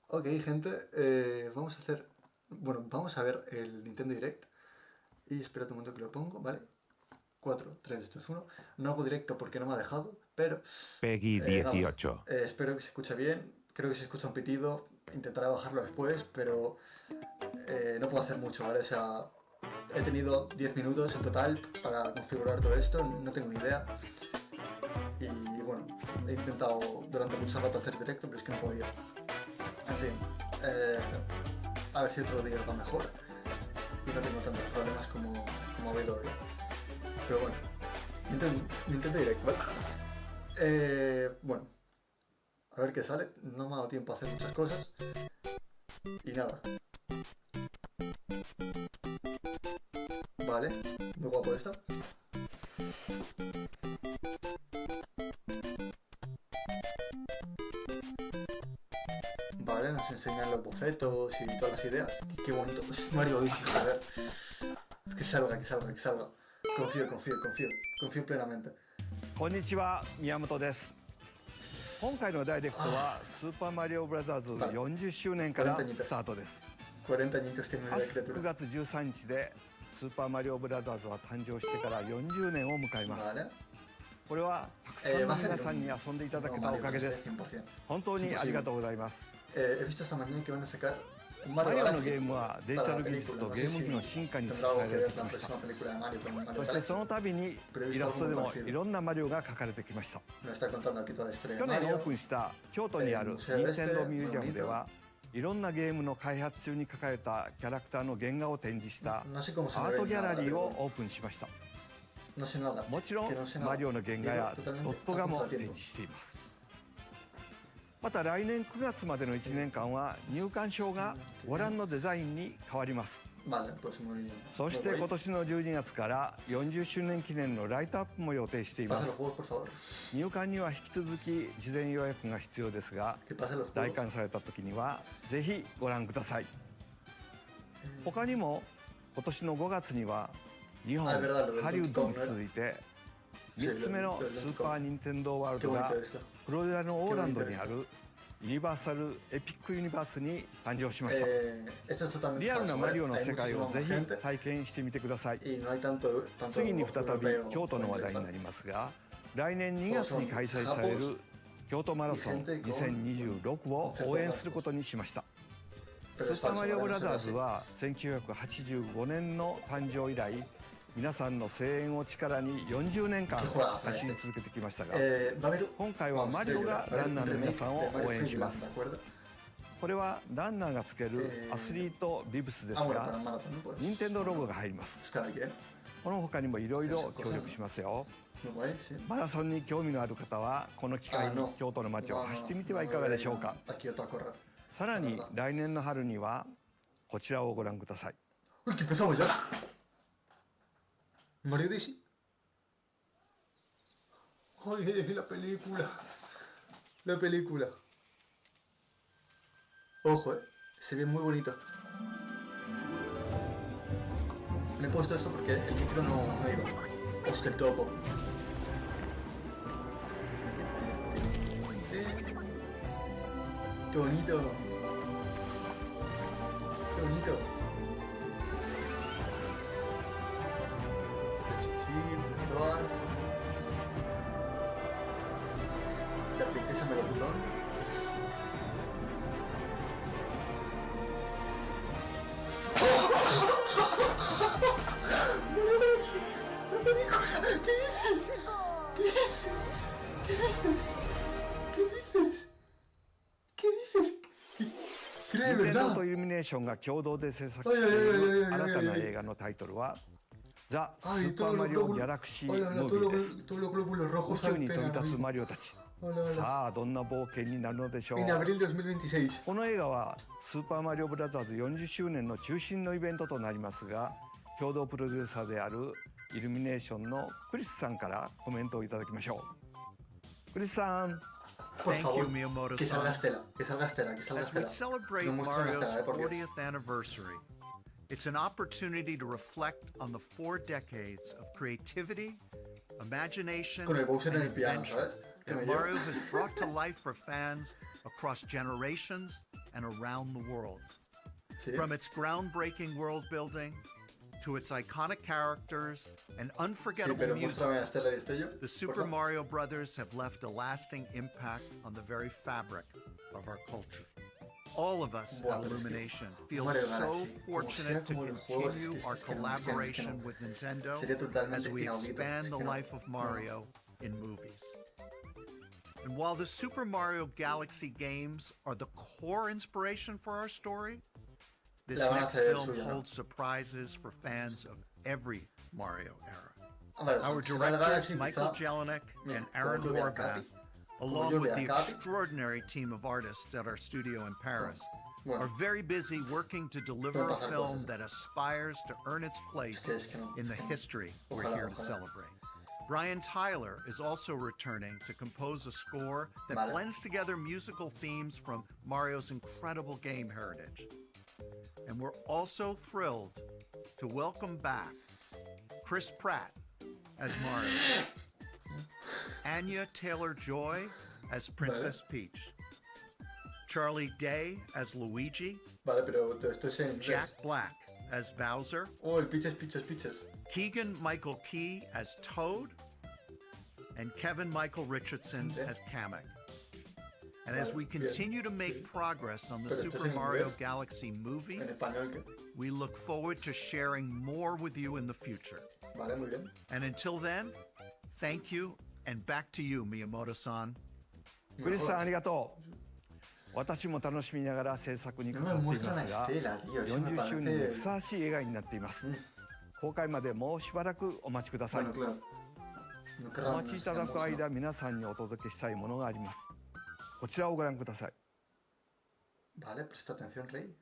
Ok, gente, vamos a hacer... Bueno, vamos a ver el Nintendo Direct. Y espera un momento que lo pongo, ¿vale? 4, 3, 2, 1. No hago directo porque no me ha dejado, pero... Peggy nada, 18. espero que se escuche bien. Creo que se escucha un pitido. Intentaré bajarlo después, pero no puedo hacer mucho, ¿vale? O sea, he tenido 10 minutos en total para configurar todo esto. No tengo ni idea. Y bueno, he intentado durante mucho rato hacer directo, pero es que no podía. En fin, a ver si otro día va mejor y no tengo tantos problemas como ha habido hoy. Pero bueno, Nintendo Direct, ¿vale? Bueno, a ver qué sale. No me ha dado tiempo a hacer muchas cosas. Y nada. Vale, muy guapo esta. Vale, nos enseñan los bocetos y todas las ideas. Qué bonito. Es Mario Odyssey, joder. Que salga, que salga, que salga. Confío plenamente. こんにちは、宮本です。今回のダイレクトはスーパーマリオブラザーズ40周年からスタートです。 40 añitos tiene una 9 criatura. 月13日でスーパーマリオブラザーズは誕生してから40年を迎えます。 Vale. これはたくさんの皆さんに遊んでいただけたおかげです。本当にありがとうございます。 He visto esta mañana que van a sacar un マ Mario リオの Galaxy ゲームはデジタル技術とゲーム機の進化に支 tendrá え algo ら que れ ver てき la ました。 próxima película de Mario con Mario そしてそ Galaxy. の度にイラストでもいろんなマリオが描かれてきました。 Nos está contando aquí toda la historia 去 de 年オー Mario. プンした京都にある任天堂ミュージアムではいろんなゲームの開発中に描かれたキャラクターの原画を展示したア No sé cómo se ー ve トギャラ nada, リー pero をオープンしました。 no sé nada. もちろん Que no sé nada. マリオの原画や Digo, ド totalmente ット画も a 展 tiempo. 示しています。また来年9月までの1年間は入館証がご覧のデザインに変わります。 Vale, pues muy そして muy 今 guay. 年の12月から40周年記念のライトアップも予定していま Pasa los す。 juegos, por favor. 入館には引き続き事前予約が必要ですが、 Que pasen los 来 juegos. 館された時にはぜひご覧ください。他にも今年の5月には日本 Ah, es verdad, lo del ハリウッドに Donkey Kong, 続いて Sí, 3つ目の lo del ス Donkey ーパー・ニンテンドー・ワール Qué ドが bonito esto. フロリダのオーランドにあるユニバーサル・エピック・ユニバースに誕生しました。 Esto es totalmente リアルな falso, マリオの Hay 世界を muchísima ぜ más ひ gente 体験してみてください。 y no hay tanto 次に再び europeo 京都の話題になりますが、来年2月に開催される京都マラソン2026を応援することにしました。 ス Pero es ーパー falso, マリオ ¿vale? ブ No ラ se ザ ve ーズ así. は1985年の誕生以来、皆さんの声援を力に40年間走り続けてきましたが、 Va a haber 今回は vamos, マリオが va a ラ haber ンナー un の皆 remake さんを de Mario 応援し Friedland, ま ¿de す。 acuerdo? これはランナーがつけるアスリートビブスです Ah, bueno, para が、 el maratón, pues. 任天堂ロゴが入ります。 Pues cada quien. この他にもいろいろ協力しますよ。 Muy guay, sí. マラソンに興味のある方はこの機会 Ah, に no. 京都の街を No, 走って no, みてはい no かが voy でしょうか。 a Kioto a correr. さらに来年の春にはこちらをご覧ください。 Uy, que empezamos ya. Mario Odyssey. Ay, la película. La película. Ojo, se ve muy bonito. Me he puesto esto porque el micro no iba. Hostia, el topo. Qué bonito. Qué bonito. Los chichis, todas. La princesa Melocotón. ¡La película! ¿Qué dices? ¿Qué dices? ¿Qué dices? ¿Qué dices? ¿Qué 任 de 天堂 verdad? とイルミネーションが共同で制作していおいおいおいおいおいおいる新たな映画のタイトルは「ザ・ス Ay, ーパー todos マ los リオ・ギ glóbulos. ャラクシー・ Hola, ム hola, ービー」です。 todos los glóbulos 宇 rojos 宙に飛び saltan 立つ ahí. マリオたち。 Hola, hola. さあどんな冒険になるのでしょう。 En abril 2026. この映画はスーパーマリオブラザーズ40周年の中心のイベントとなりますが、共同プロデューサーであるイルミネーションのクリスさんからコメントをいただきましょう。クリスさん。 Por Thank favor, you, Miyamoto-san. que salga Estela, que salga Estela, que salga As we Estela. celebrate No muestren a Mario's Estela, por Dios. 40th anniversary, it's an opportunity to reflect on the 4 decades of creativity, imagination, Con el Bowser and en el piano, adventure ¿sabes? Que me that lleva. Mario has brought to life for fans across generations and around the world. ¿Sí? From its groundbreaking world building to its iconic characters and Sí, unforgettable pero music, muéstrame a Stella y Estello. the Super porfa. Mario Brothers have left a lasting impact on the very fabric of our culture. All of us Buah, at pero es que Illumination feel Mario so Galaxy, como fortunate to sea como el juego, continue es que our no, collaboration with Nintendo Sería totalmente as we inaudito. expand Es the que no. life of Mario in movies. And while the Super Mario Galaxy games are the core inspiration for our story, this La van a next hacer film suya, ¿no? holds surprises for fans of every Mario era. Hombre, Our si va a la directors, Galaxy, Michael quizá- Jelinek Mira, and como Aaron yo vea a Horvath, Capi, along yo with vea a the Capi. extraordinary team of artists at our studio in Paris, Bueno. are very busy working to deliver a pasar film cosas. that aspires to earn its place Es que no, in the es que no. history we're Ojalá, here to ojalá. celebrate. Brian Tyler is also returning to compose a score that Vale. blends together musical themes from Mario's incredible game heritage. And we're also thrilled to welcome back Chris Pratt as Mario, Anya Taylor-Joy as Princess Peach, Charlie Day as Luigi, Vale, pero todo esto es en inglés. Jack Black as Bowser, Oh, el Piches. Keegan-Michael Key as Toad, and Kevin-Michael Richardson Okay. as Kamek. And as Vale, we bien. continue to make progress on the Pero esto es Super en Mario inglés. Galaxy movie, En español, ¿qué? we look forward to sharing more with you in the future. Vale, muy bien. And until then, thank you, and back to you, Miyamoto-san. クリスさんありがとう。私も楽しみながら制作にかかっていますが、 No me muestran a Estela, tío, eso me 40周 parece- 年にふさわしい映画になっています。公開までもうしばらくお待ちください。 Bueno, claro. No お querrán 待ちいただく mucho. 間、皆さんにお届けしたいものがあります。こちらをご覧ください。 Vale, presta atención, Rey.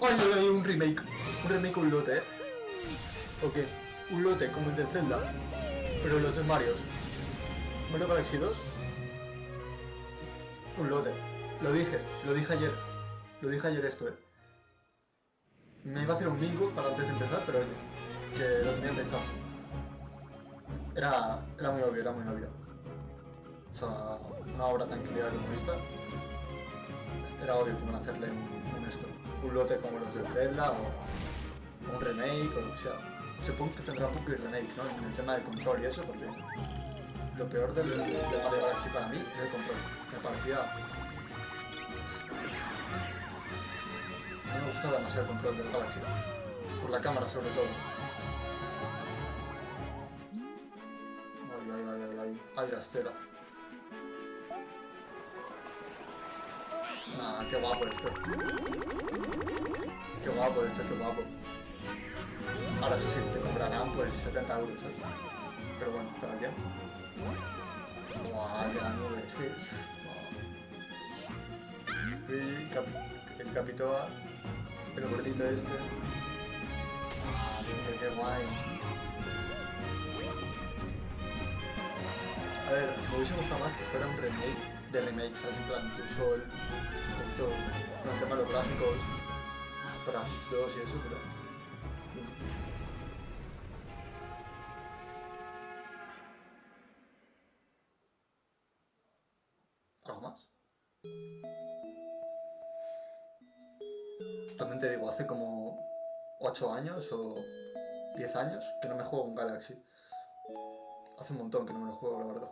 ¡Ay, un remake! Un remake, un lote, ¿eh? ¿O qué? Un lote, como el del Zelda. Pero los dos Marios. Mario Galaxy 2. Un lote. Lo dije ayer. Lo dije ayer esto, ¿eh? Me iba a hacer un bingo para antes de empezar, pero oye, que lo tenía pensado. Era muy obvio. O sea, una obra tan querida como esta, era obvio que iban a hacerle un lote como los de Zelda o un remake o lo que sea. Supongo que tendrá un poco de remake, ¿no? En el tema del control y eso, porque lo peor del Mario Galaxy para mí es el control. Me parecía... No me gustaba demasiado el control del Galaxy, por la cámara sobre todo. Ay, la Estela. Nah, qué guapo esto. Qué guapo. Ahora eso sí, te comprarán pues 70 euros, ¿sabes? Pero bueno, cada quien. Buah, de la nube, es que... Uy, el Capitoa, el gordito este. Ah, qué guay. A ver, me hubiese gustado más que fuera un remake, ¿sabes? En plan, el sol, un poquito, con el tema de los gráficos, para 2 y eso, pero... ¿Algo más? También te digo, hace como 8 años o 10 años que no me juego un Galaxy. Hace un montón que no me lo juego, la verdad.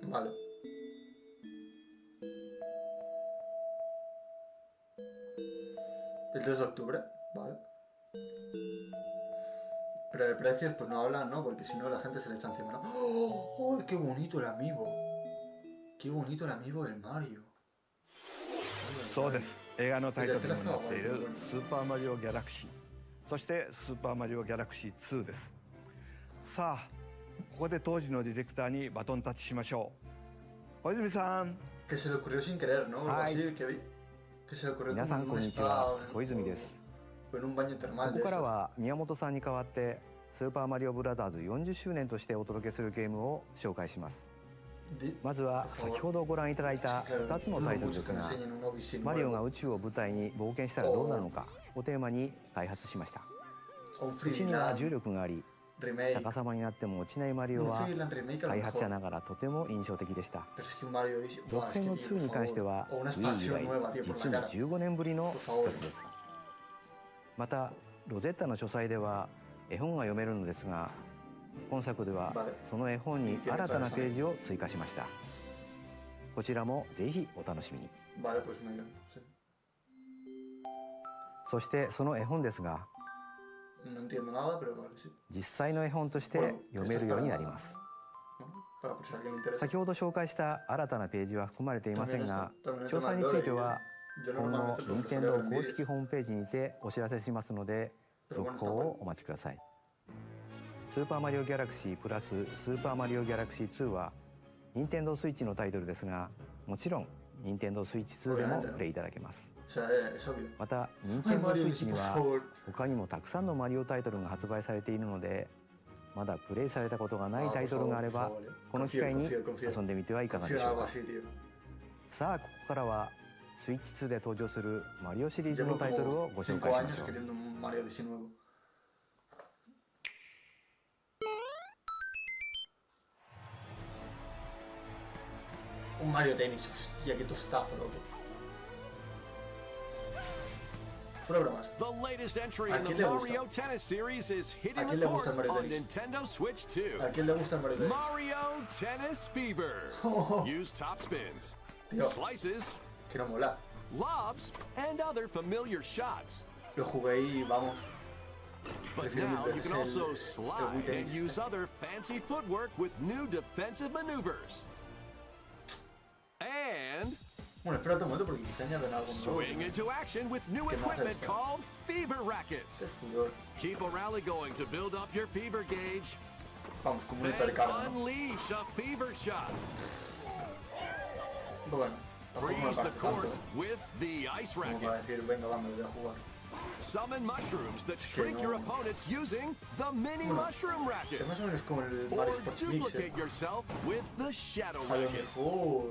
Vale. El 2 de octubre, vale. Pero de precios pues no hablan, ¿no? Porque si no la gente se le echa encima, ¿no? ¡Oh! ¡Oh! ¡Qué bonito el amiibo! ¡Qué bonito el amiibo del Mario! そうです。映画のタイトルにもなっているスーパーマリオギャラクシー、そしてスーパーマリオギャラクシー2です。さあ、ここで当時のディレクターにバトンタッチしましょう。小泉さん。Que se le ocurrió sin querer, ¿no? Algo así, que vi. Que se le ocurrió 皆さん como こん un にちは、 spa, 小泉です。 o en un baño termal こ de こから estos. は宮本さんに代わってスーパーマリオブラザーズ40周年としてお届けするゲームを紹介します。まずは先ほどご覧いただいた2つのタイトルですが、マリオが宇宙を舞台に冒険したらどうなるのかをテーマに開発しました。 O un 石には Freeland. 重力があり、remake, 逆さまになっても落ちないマリオ un は Freeland remake a lo 開発者 mejor. ながらとても印象的でした。 Pero es que un Mario Odyssey, 続 buah, es 編 que の tío, 2に por 関して favor. は O una Wii 以 expansión 来 nueva, tío, por 実 la に cara. 15年ぶりの Por favor. 復活です。またロゼッタの書斎では絵本が読めるのですが、今作では Vale. その絵本に新たなページを追加しました。こちらもぜひお楽しみに。 Vale, pues me sí. そしてその絵本ですが、 No entiendo nada, pero vale, sí. 実際の絵本として読めるようになります。 ¿No? Para por si a alguien le interesa. 先ほど紹介した新たなページは含まれていませんが、 También 詳 esto 細については yo 今後 normalmente 任 lo 天 suelo 堂 ver en 公 vídeos. 式ホームページにてお知らせしますので、続報をお待ちください。スーパーマリオギャラクシープラススーパーマリオギャラクシー2は任天堂スイッチのタイトルですが、もちろん任天堂スイッチ2でもプレイいただけます。 O sea, es obvio. また任天堂スイッチには他にもたくさんのマリオタイトルが発売されているので、まだプレイされたことがないタイトルがあればこの機会に遊んでみてはいかがでしょうか。さあここからはスイッチ2で登場するマリオシリーズのタイトルをご紹介しましょう。 Un Mario Tennis, hostia, qué tostazo, loco. Fuera bromas. The latest entry in the Mario Tennis series is hitting the court on Nintendo Switch 2. ¿A quién le gusta el Mario Tennis? Mario Tennis Fever. Use top spins, Tío, slices, que no mola. lobs, and other familiar shots. Lo jugué y vamos. But Prefiero now mil you can veces also el slide Wii and Tennis. use other fancy footwork with new defensive maneuvers. And Bueno, espérate un momento porque quizá añaden algo nuevo. swing into action with new ¿Qué más equipment esto? called Fever Rackets. Este jugador. Keep a rally going to build up your fever gauge. Vamos, como un Then hipercarga, ¿no? unleash a fever shot. Bueno, tampoco me Freeze the parece court tanto with the ice como racket. para decir, venga, vamos, voy a jugar. Summon mushrooms that shrink no. your opponents using the mini Bueno, mushroom racket. Es más o menos como el Or Mario Sports Mixer. duplicate yourself with the shadow A lo racket. mejor.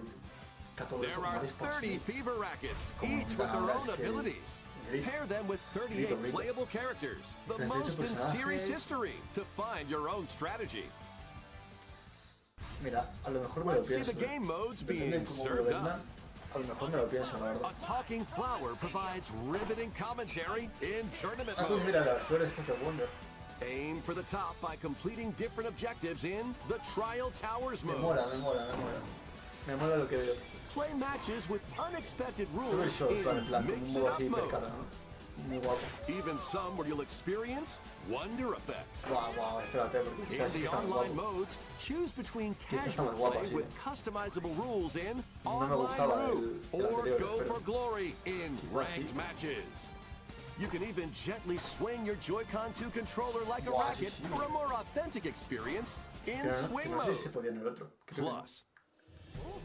Que a todo esto, There are Mario Sports 30 Mixer. fever rackets, Como each with their ganas own que- abilities. Grito. Pair them with 38 Grito, grito. playable characters, the 38 most in series personajes. history, to find your own strategy. Mira, a lo mejor me lo Let's see pienso. the game modes Depende being de cómo me lo served vendan. up. A lo mejor me lo pienso, la A verdad. talking flower provides riveting commentary in tournament Ah, pues mode. mira, las flores estas de Wonder. Aim for the top by completing different objectives in the Trial Towers Me mode. mola, me mola, me mola. Me mola lo que veo. Play matches with unexpected Yo rules eso, en in plan, como un Mix It modo Up así mode. hipercarga, ¿no? Muy guapo. Even some where you'll experience wonder effects. Guau, guau, espérate, porque In quizás sí the que está muy online guapo. modes, choose between Quizás está casual más guapo play así, with ¿eh? customizable rules in No me online gustaba mode, el or anterior, go pero- for glory in Quizás ranked sí. matches. You can even gently swing your Joy-Con 2 controller like a Guau, sí, racket sí. for a more authentic experience in Pero no, que swing no sé si se mode. podía en el otro. Creo que no. Plus,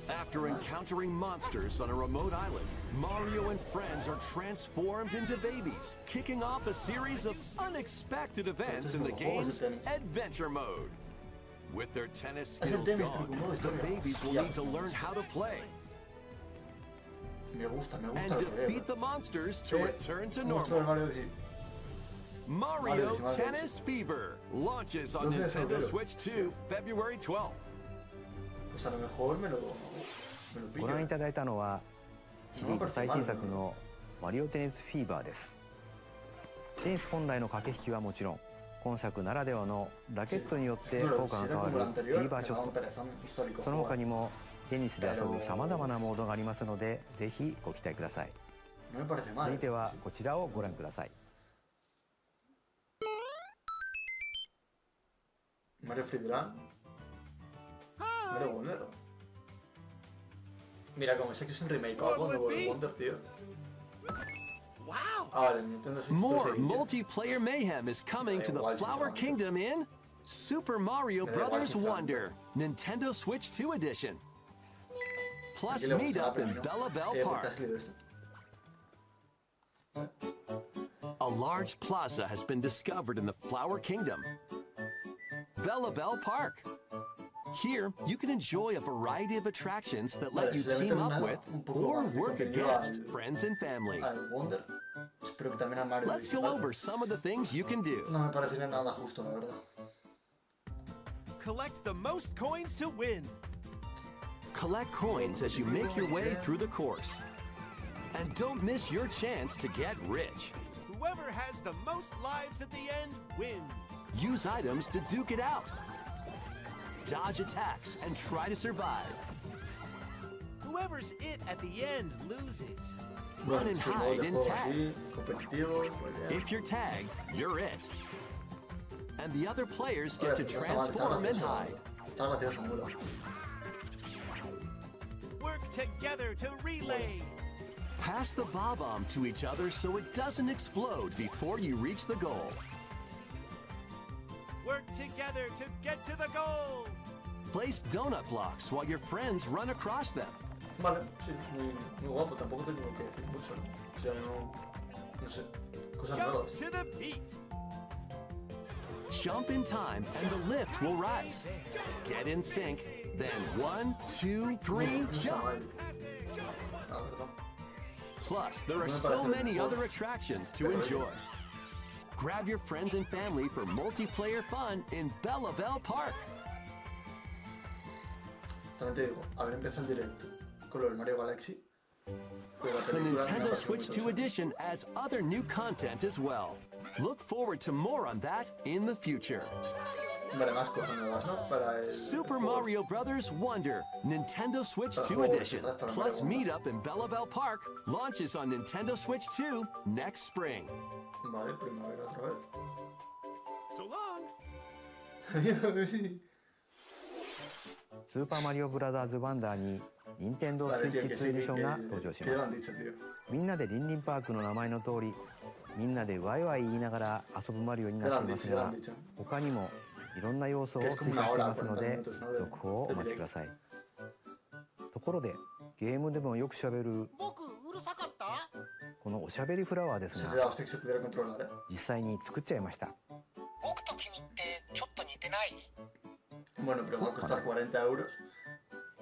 after encountering monsters on a remote island, Mario and friends are transformed into babies, kicking off a series of unexpected events in the game's adventure mode. With their tennis skills gone, the babies will need to learn how to play Me gusta and lo que veo. defeat the monsters to return to Un monstruo de normal. Mario sí. Mario Mario, sí, Tennis Fever launches on 12 de Nintendo febrero. Switch 2, February 12th. Pues a lo mejor me lo ご覧い pillo. ただいたのはシリーズ最新作のマリオテニスフィーバーです。テニス本来の駆け引きはもちろん、今作ならではのラケットによって効果が変わるフィーバーショット、その他にもテニスで遊ぶさまざまなモードがありますので、ぜひご期待ください。 No me parece mal. 続いてはこちらをご覧ください。 Mario Friedland. Mario Wonder. Mira, como sé que es un remake o algo nuevo de Wonder, tío. Wow! Ah, vale, Nintendo Switch 2 More Edition. multiplayer mayhem is coming to the Igual, Flower sinceramente. Kingdom in Super Mario Me da igual, Brothers sinceramente. Wonder, Nintendo Switch 2 Edition. Plus, Aquí le meet gustaba, up pero a in mí no. Bella Bell ¿Por qué ha Park. salido esto? A large plaza has been discovered in the Flower Kingdom. Bella Bell Park. Here, you can enjoy a variety of attractions that let you team up with or work against friends and family. Al Wonder. Espero que también al Mario Let's Odyssey, go ¿vale? over some of the things you can do. No me parece nada justo, la verdad. collect the most coins to win. Collect coins as you make your way through the course. And don't miss your chance to get rich. Whoever has the most lives at the end wins. Use items to duke it out. Dodge attacks and try to survive. Whoever's it at the end loses. Run and hide and tag. Competitivo, muy bien. If you're tagged, you're it. And the other players get to transform and hide. Está gracioso, mula. Work together to relay. Pass the bomb to each other so it doesn't explode before you reach the goal. Work together to get to the goal. Place donut blocks while your friends run across them. Vale, sí, muy guapo, tampoco tengo que decir mucho, ¿no? O sea, no sé, cosas Jump nuevas. to the beat. Jump in time and the lift will rise. Get in sync, then 1, 2, 3, No está jump. mal. La verdad. Plus, there are so many other attractions to enjoy. Grab your friends and family for multiplayer fun in Bella Bell Park. También te digo, haber empezado el directo con lo del Mario Galaxy. Pero la The película me Nintendo parece Switch muy 2 tocha. edition adds other new content as well. Look forward to more on that in the future. Vale, más cosas nuevas, ¿no? Para el Super juego. Mario Bros. Wonder Nintendo Switch 2 edition plus Meetup in Bella Bell Park launches on Nintendo Switch 2 next spring. Vale, primavera otra vez. So long. スーパーマリオブラザーズワンダーに任天堂スイ Vale, ッ tío, チ que 2 sí, エディションが登場し que ま lo han す。 dicho, tío. みんなでリンリンパークの名前の通り、みんなでワイワイ言いながら遊ぶマリオになっていますが、他にもいろんな要素を追加していますので、続報をお待ちください。ところで、ゲームでもよくしゃべる僕うるさかった？このおしゃべりフラワーです Sería が、 hostia que se pudiera controlar, ¿eh? 実際に作っちゃいました。僕と君ってちょっと似てない？ Bueno, pero va a costar 40 euros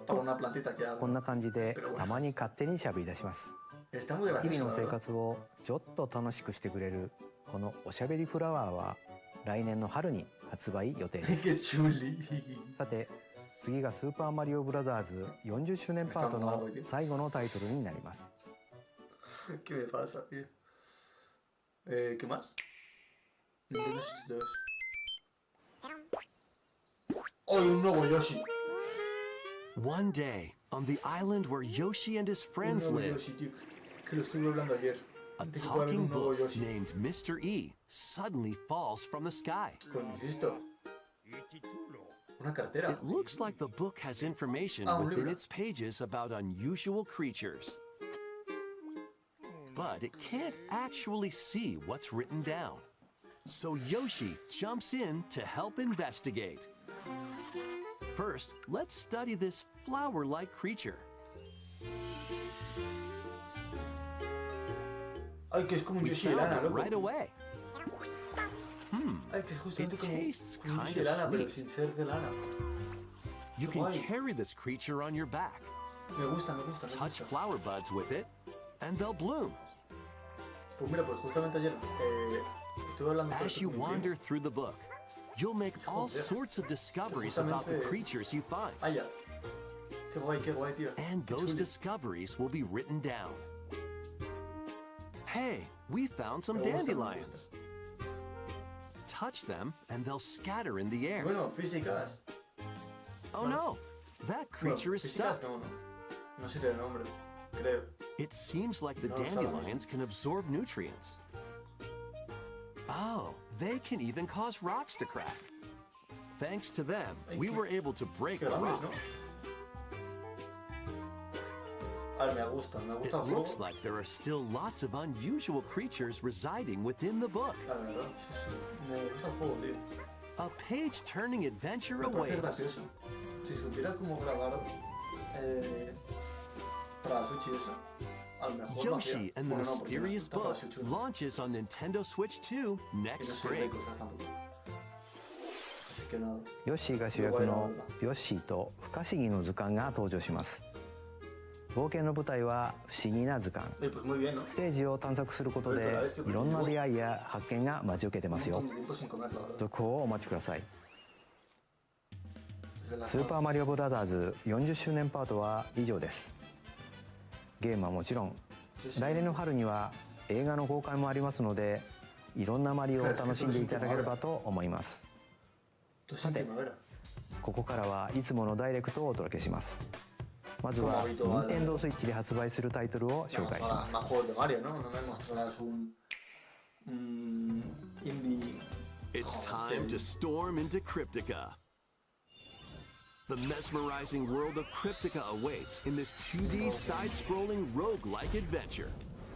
para una plantita que こん hago. な感じでたまに勝手にしゃべり出します。 Está muy 日 gracioso, 々の la 生 verdad. 活をちょっと楽しくしてくれるこのおしゃべりフラワーは来年の春に発売予定です。 Qué chuli. さて次がスーパーマリオブラザーズ40周年パートの最後のタイトルになります。 ¿Qué me pasa, tío? ¿Qué más? Nintendo Switch 2. ¡Oh, un nuevo Yoshi! One day, on the island where Yoshi and his Un friends nuevo live, Yoshi, tío. Que lo estuve hablando ayer. a Dice que puede haber talking un nuevo book Yoshi. named Mr. E suddenly falls from the sky. ¿Qué coño es esto? Una cartera. It looks like the book has information un within libro. its pages about unusual creatures. But it can't actually see what's written down. So Yoshi jumps in to help investigate. First, let's study this flower-like creature. Ay, que es como un We Yoshi de found lana, it loco. right away. Ay, que es justamente It como un tastes Yoshi kind de of lana, pero sweet. sin ser de lana. You Qué can guay. carry this creature on your back, Me gusta, me gusta, me touch gusta. flower buds with it, and they'll bloom. Pues mira, pues justamente ayer estuve hablando con As esto you con mi wander primo. through the book, you'll make all Joder. sorts of discoveries about the Justamente- creatures you find. Ah, ya. Qué guay, tío. And Qué those chuli. discoveries will be written down. Hey, we found some Me gusta, me dandelions. Touch them and they'll scatter in the air. Bueno, físicas. Oh no, that creature is Físicas stuck. no. No sirve el nombre, creo. It seems like the No lo sabemos. dandelions can absorb nutrients. Oh, they can even cause rocks to crack. Thanks to them, Ay, we qué- were able to break Qué a grandes, rock. ¿no? A ver, me gusta It el juego. looks like there are still lots of unusual creatures residing within the book. La verdad, sí, sí. Me gusta el juego, tío. A page-turning adventure Me parece awaits. gracioso. Si supiera cómo grabar para la Switch y eso, a lo mejor lo Yoshi hacía. and the Bueno, no, porque Mysterious está para Book Switch 1 launches on Nintendo Switch 2 y no next sirve de spring. cosas tampoco. Así que nada. ヨッシーが主役のヨッシーと不可思議の図鑑が登場します。冒険の舞台は不思議な図鑑。 Pues muy bien, ¿no? ステージを探索することでいろんな出会いや発見が待ち受けてますよ。 Un montón de tiempo sin comer, la verdad. 続報をお待ちください。スーパーマリオブラザーズ40周年パートは以上です。ゲームはもちろん、来年の春には映画の公開もありますので、いろんなマリオを楽しんでいただければと思います。さて、ここからはいつものダイレクトをお届けします。まずは、Nintendo Switch で発売するタイトルを紹介します。It's time to storm into Cryptica. The mesmerizing world of Cryptica awaits in this 2D side-scrolling roguelike adventure.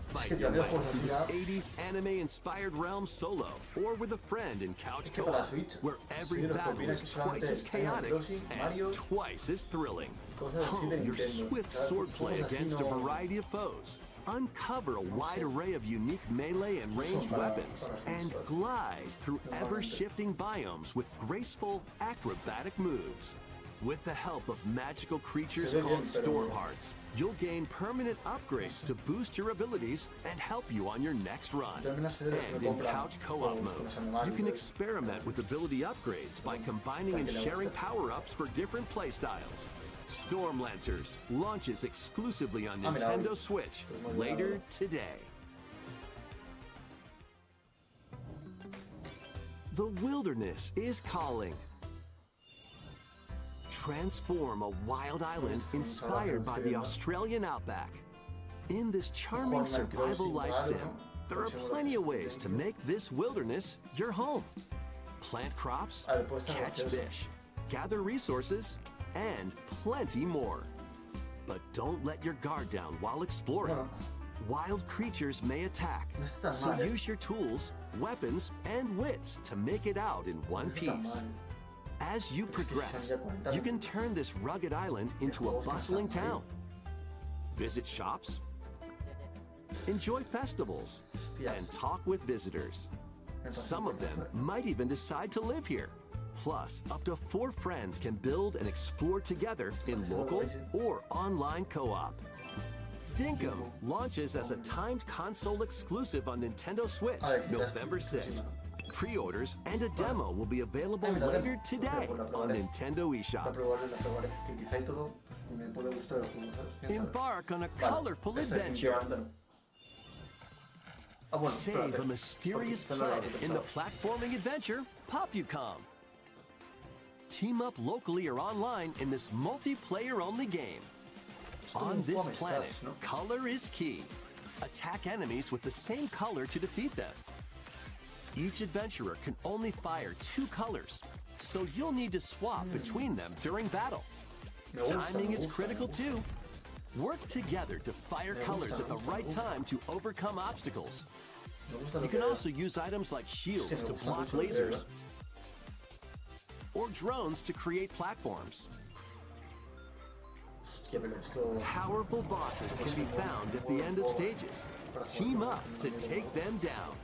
Fight your way through this 80s anime-inspired realm solo, or with a friend in couch co-op, where every battle is twice as chaotic and twice as thrilling. Hone your swift swordplay against a variety of foes. Uncover a wide array of unique melee and ranged weapons, and glide through ever-shifting biomes with graceful, acrobatic moves. With the help of magical creatures called Stormhearts, you'll gain permanent upgrades to boost your abilities and help you on your next run. And in couch co-op mode, you can experiment with ability upgrades by combining and sharing power-ups for different playstyles. Stormlancers launches exclusively on Nintendo Switch later today. The wilderness is calling. Transform a wild island inspired by the Australian outback. In this charming survival life sim, there are plenty of ways to make this wilderness your home. Plant crops, catch fish, gather resources, and plenty more. But don't let your guard down while exploring. Wild creatures may attack, so use your tools, weapons, and wits to make it out in one piece. As you progress, you can turn this rugged island into a bustling town. Visit shops, enjoy festivals, and talk with visitors. Some of them might even decide to live here. Plus, up to 4 friends can build and explore together in local or online co-op. Dinkum launches as a timed console exclusive on Nintendo Switch November 6th. Pre-orders and a demo will be available later today on Nintendo eShop. Embark on a colorful adventure. Save a mysterious planet in the platforming adventure Popucom. Team up locally or online in this multiplayer-only game. On this planet, color is key. Attack enemies with the same color to defeat them. Each adventurer can only fire 2 colors, so you'll need to swap between them during battle. Timing is critical too. Work together to fire colors at the right time to overcome obstacles. You can also use items like shields to block lasers, or drones to create platforms. Powerful bosses can be found at the end of stages. Team up to take them down.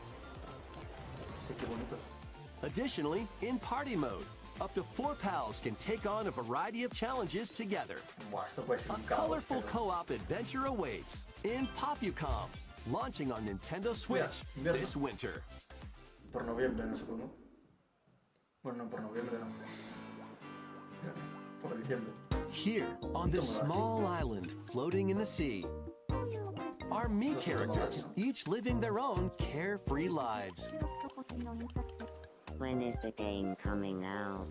Additionally, in party mode, up to 4 pals can take on a variety of challenges together. A colorful co-op adventure awaits in Popucom, launching on Nintendo Switch this winter. Por noviembre, no supongo. Bueno, no, por noviembre no. Por diciembre. Here, on this small island floating in the sea, are me characters, each living their own carefree lives. When is the game coming out?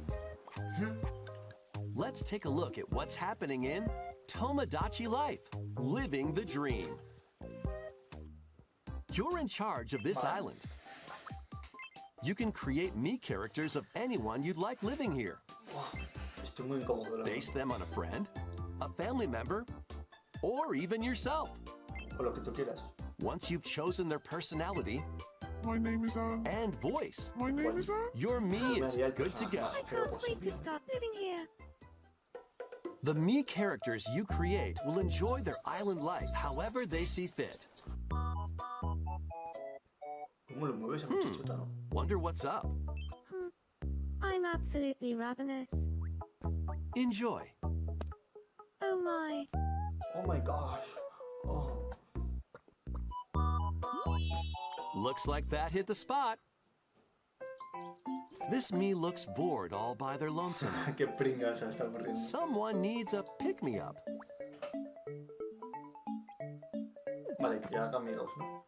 Let's take a look at what's happening in Tomodachi Life, Living the Dream. You're in charge of this island. You can create me characters of anyone you'd like living here. Base them on a friend, a family member, or even yourself. Once you've chosen their personality and voice, your me is good to go. I can't wait to start living here. The me characters you create will enjoy their island life however they see fit. Wonder what's up? I'm absolutely ravenous. Enjoy. Oh my. Oh my gosh. Oh. Looks like that hit the spot. This me looks bored all by their lonesome. Qué pringa se está ocurriendo. Someone needs a pick-me-up. Vale, que ya haga amigos, ¿no?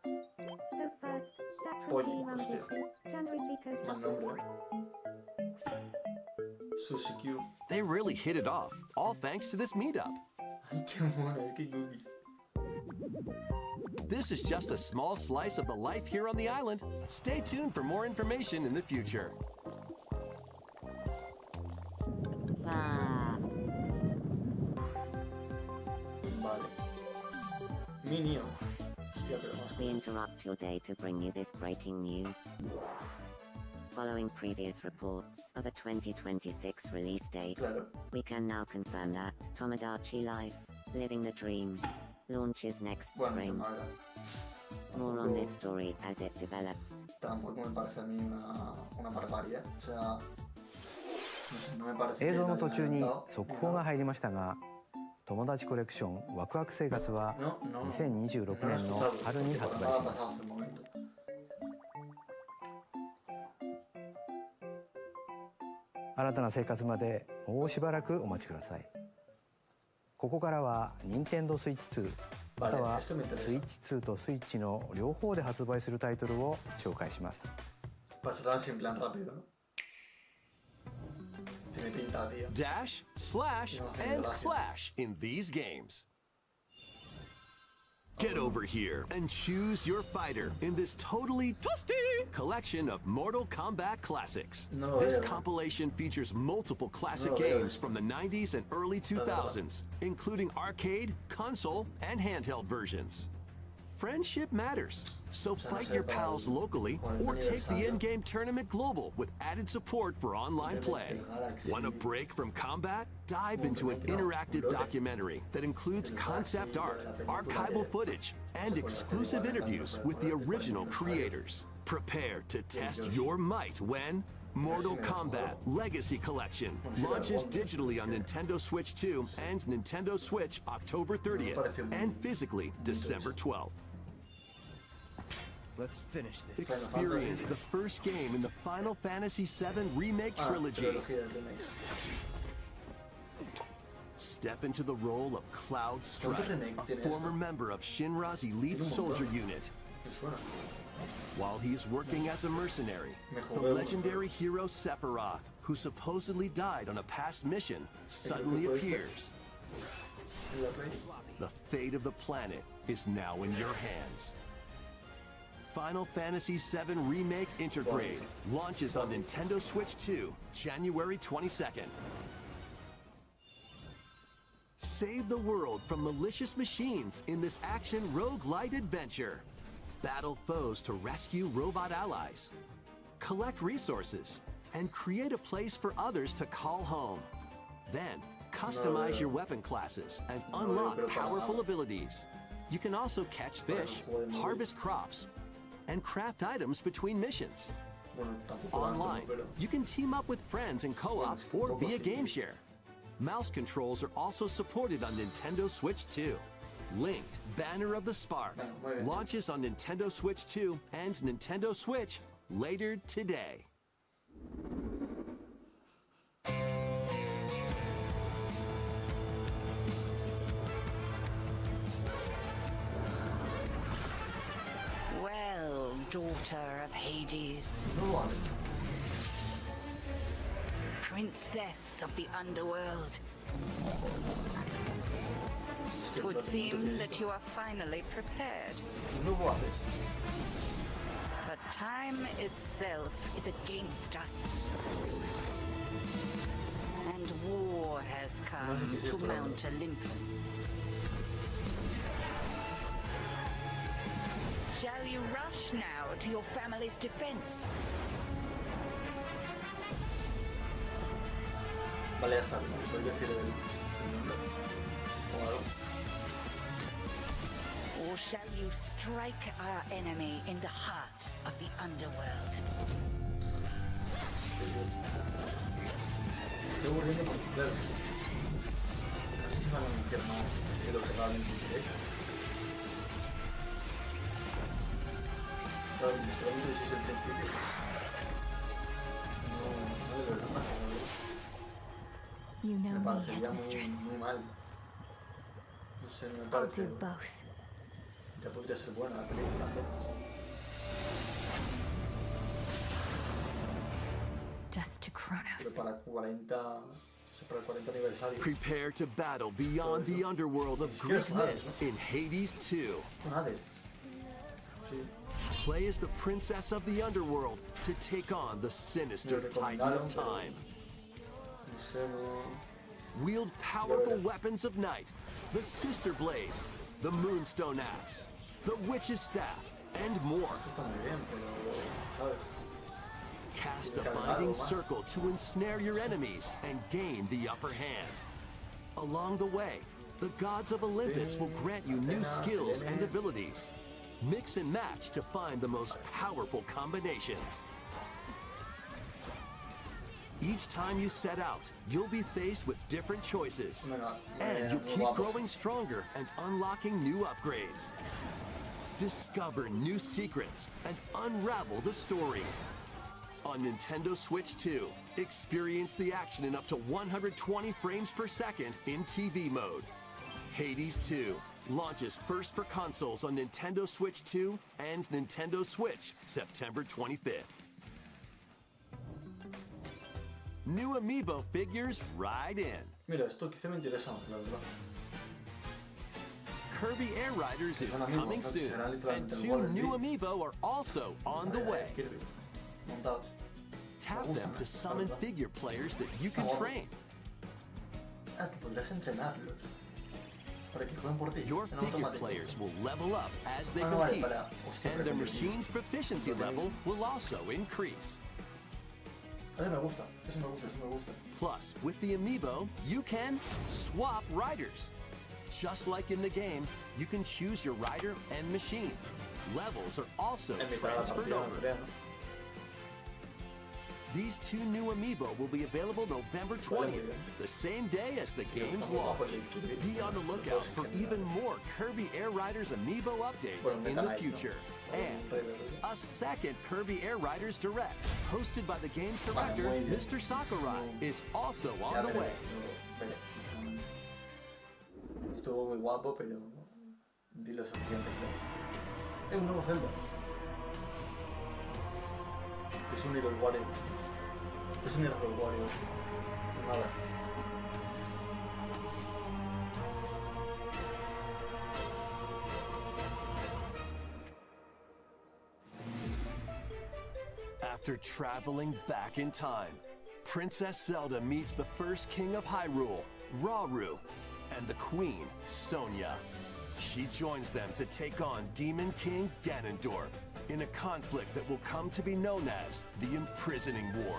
So first, separate Oye, email hostia. history, January because Mal nombre. Sushi Q. They really hit it off, all thanks to this meetup. Ay, qué mona, qué cookies. This is just a small slice of the life here on the island. Stay tuned for more information in the future. Ah. Vale. Minion. Hostia, pero más We cosas. interrupt your day to bring you this breaking news. Following previous reports of a 2026 release date, Claro. we can now confirm that Tomodachi Life, Living the Dream, launches next Bueno, spring. a ver. More on this story as it develops. Tampoco me parece a mí una barbarie. O sea, no sé, no me parece 映 que 像 lo の hayan 途中に adelantado 速報が入りましたが、友達コレクションワクワク生活は No, no, no. 2026 No lo he 年の escuchado, 春に porque 発 por 売 nada します。 pasado hace un momento. 新たな生活までもうしばらくお待ちください。ここからは任天堂スイッチ2または esto me interesa. スイッチ2とスイッチの両方で発売するタイトルを紹介します。 Pasarán sin plan rápido, ¿no? Tiene pinta, tío. Dash, slash, and clash in these games. Get over here and choose your fighter in this totally toasty collection of Mortal Kombat classics. No lo This veo. compilation features multiple classic No lo veo games esto. from the 90s and early 2000s, including arcade, console, and handheld versions. Friendship matters, so fight your pals locally or take the in-game tournament global with added support for online play. Want a break from combat? Dive into an interactive documentary that includes concept art, archival footage, and exclusive interviews with the original creators. Prepare to test your might when Mortal Kombat Legacy Collection launches digitally on Nintendo Switch 2 and Nintendo Switch October 30th and physically December 12th. Let's finish this. Experience the first game in the Final Fantasy VII Remake Trilogy. Trilogía del remake. Step into the role of Cloud Strike, remake a tiene former esto? member of Shinra's elite Tiene un montón. soldier unit. Me suena. While he is working as a mercenary, the legendary hero Sephiroth, who supposedly died on a past mission, suddenly appears. En la Play. The fate of the planet is now in your hands. Final Fantasy VII Remake Intergrade launches on Nintendo Switch 2, January 22nd. Save the world from malicious machines in this action roguelite adventure. Battle foes to rescue robot allies. Collect resources and create a place for others to call home. Then, customize your weapon classes and unlock powerful abilities. You can also catch fish, harvest crops, and craft items between missions. Bueno, tampoco tanto, Online, pero... you can team up with friends in co-op or via game share. Mouse controls are also supported on Nintendo Switch 2. Linked Banner of the Spark launches on Nintendo Switch 2 and Nintendo Switch later today. Well, daughter of Hades, No vale. princess of the underworld, Es que it would no seem te that you are finally prepared. No haces. But time itself is against us. And war has come to Mount Olympus. Shall you rush now to your family's defense? Vale, ya está. Voy a decir el nombre. O algo. Or shall you strike our enemy in the heart of the underworld? Qué aburrido con claro. No sé si van a anunciar más de lo que realmente es. Claro, solamente si es el principio. You know Me me, parecería headmistress. muy mal. No sé, no me I'll parece. do both. Ya podría ser buena la película. Death to Pero Kronos. para 40. Para el 40 aniversario. Prepare to battle beyond the underworld of Greek myth in Hades 2. Con Hades. Sí. Play as the princess of the underworld to take on the sinister Titan of Time. No sé, no. Wield powerful weapons of night, the Sister Blades, the Moonstone Axe, the Witch's Staff, and more. Esto está muy bien, pero. ¿Sabes? Cast a binding circle to ensnare your enemies and gain the upper hand. Along the way, the gods of Olympus will grant you new skills and abilities. Mix and match to find the most powerful combinations. Each time you set out, you'll be faced with different choices. And you'll keep growing stronger and unlocking new upgrades. Discover new secrets and unravel the story. On Nintendo Switch 2, experience the action in up to 120 frames per second in TV mode. Hades 2 launches first for consoles on Nintendo Switch 2 and Nintendo Switch September 25th. New amiibo figures ride in. Mira, esto quizá me interesa, la verdad. Kirby Air Riders is coming soon, and 2 new amiibo are also on the way. Montados. Tap them to summon figure players that you can train. Ah, que podrías entrenarlos. Para que jueguen por ti. Your en figure automático. players will level up as they Ah, vale, compete, vale. Hostia, and pero their como machine's proficiency level will also increase. Eso me gusta, eso me gusta, eso me gusta. Plus, with the amiibo, you can swap riders. Just like in the game, you can choose your rider and machine. Levels are also En mitad de la transferred partida, over. creo, ¿no? These 2 new amiibo will be available November 20th, the same day as the game's launch. Be on the lookout for even more Kirby Air Riders amiibo updates in the future. And a second Kirby Air Riders Direct, hosted by the game's director, Mr. Sakurai, is also Ya on the way. veré. Estuvo muy guapo, pero di lo suficiente, creo. Es un nuevo Zelda. Es un Hero Warrior. Es un Hero Warrior. Nada. After traveling back in time, Princess Zelda meets the first king of Hyrule, Rauru, and the queen, Sonia. She joins them to take on Demon King Ganondorf in a conflict that will come to be known as the Imprisoning War.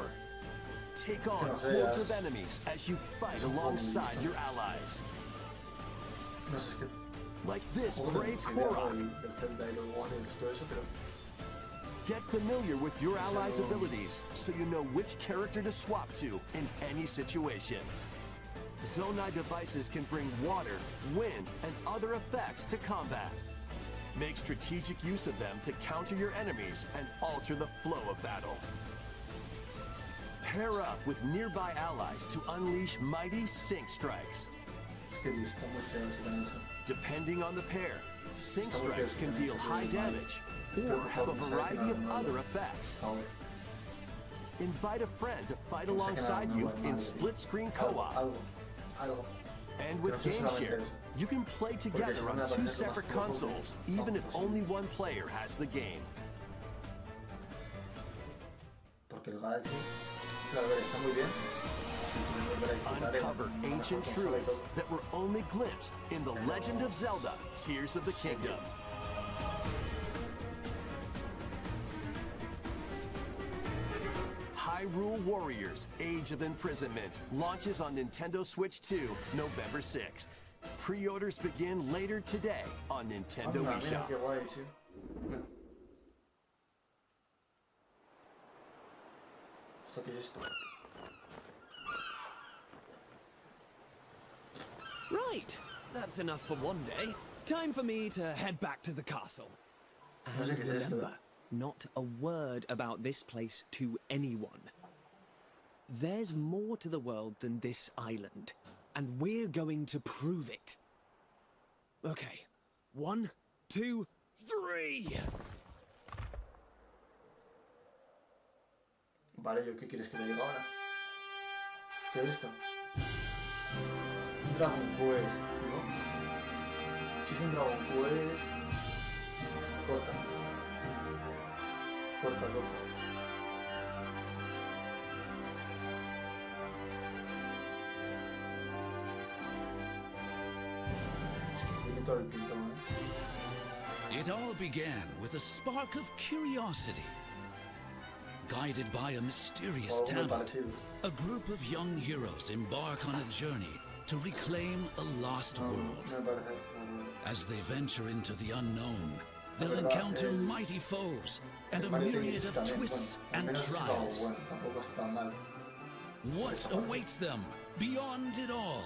Take on hordes of enemies as you fight alongside your allies. No sé, es que Like this joder, brave mucha idea Korok. del Zelda y los Warriors, todo eso, pero Get familiar with your allies' abilities so you know which character to swap to in any situation. Zonai devices can bring water, wind, and other effects to combat. Make strategic use of them to counter your enemies and alter the flow of battle. Pair up with nearby allies to unleash mighty sync strikes. es que está muy feo si dan eso. Depending on the pair, sync strikes can deal high damage or have a variety of other effects. Por favor. Invite a friend to fight alongside you in split-screen co-op. Algo. And with GameShare, you can play together on 2 separate consoles, even if only one player has the game. Porque el Galaxy, claro, a ver, está muy bien. Si quieres volver a disfrutar Uncover en una ancient mejor consola y truths todo. that were only glimpsed in The Legend of Zelda: Tears of the Kingdom. Hyrule Warriors: Age of Imprisonment launches on Nintendo Switch 2 November 6th. Pre-orders begin later today on Nintendo Anda, mira eShop. qué guay, sí. Mira. ¿Esto qué es esto? Right, that's enough for one day. Time for me to head back to the castle. No sé And qué es esto. remember, not a word about this place to anyone. There's more to the world than this island, and we're going to prove it. Okay, 1, 2, 3! Vale, ¿yo qué quieres que te diga ahora? ¿Qué es esto? Dragon Quest, ¿no? Si es un Dragon Quest... Corta. Corta. Tiene todo el pintón, ¿eh? It all began with a spark of curiosity. Guided by a mysterious talent, a group of young heroes embark on a journey to reclaim a lost world. As they venture into the unknown, they'll encounter mighty foes and a myriad of twists and trials. What awaits them beyond it all?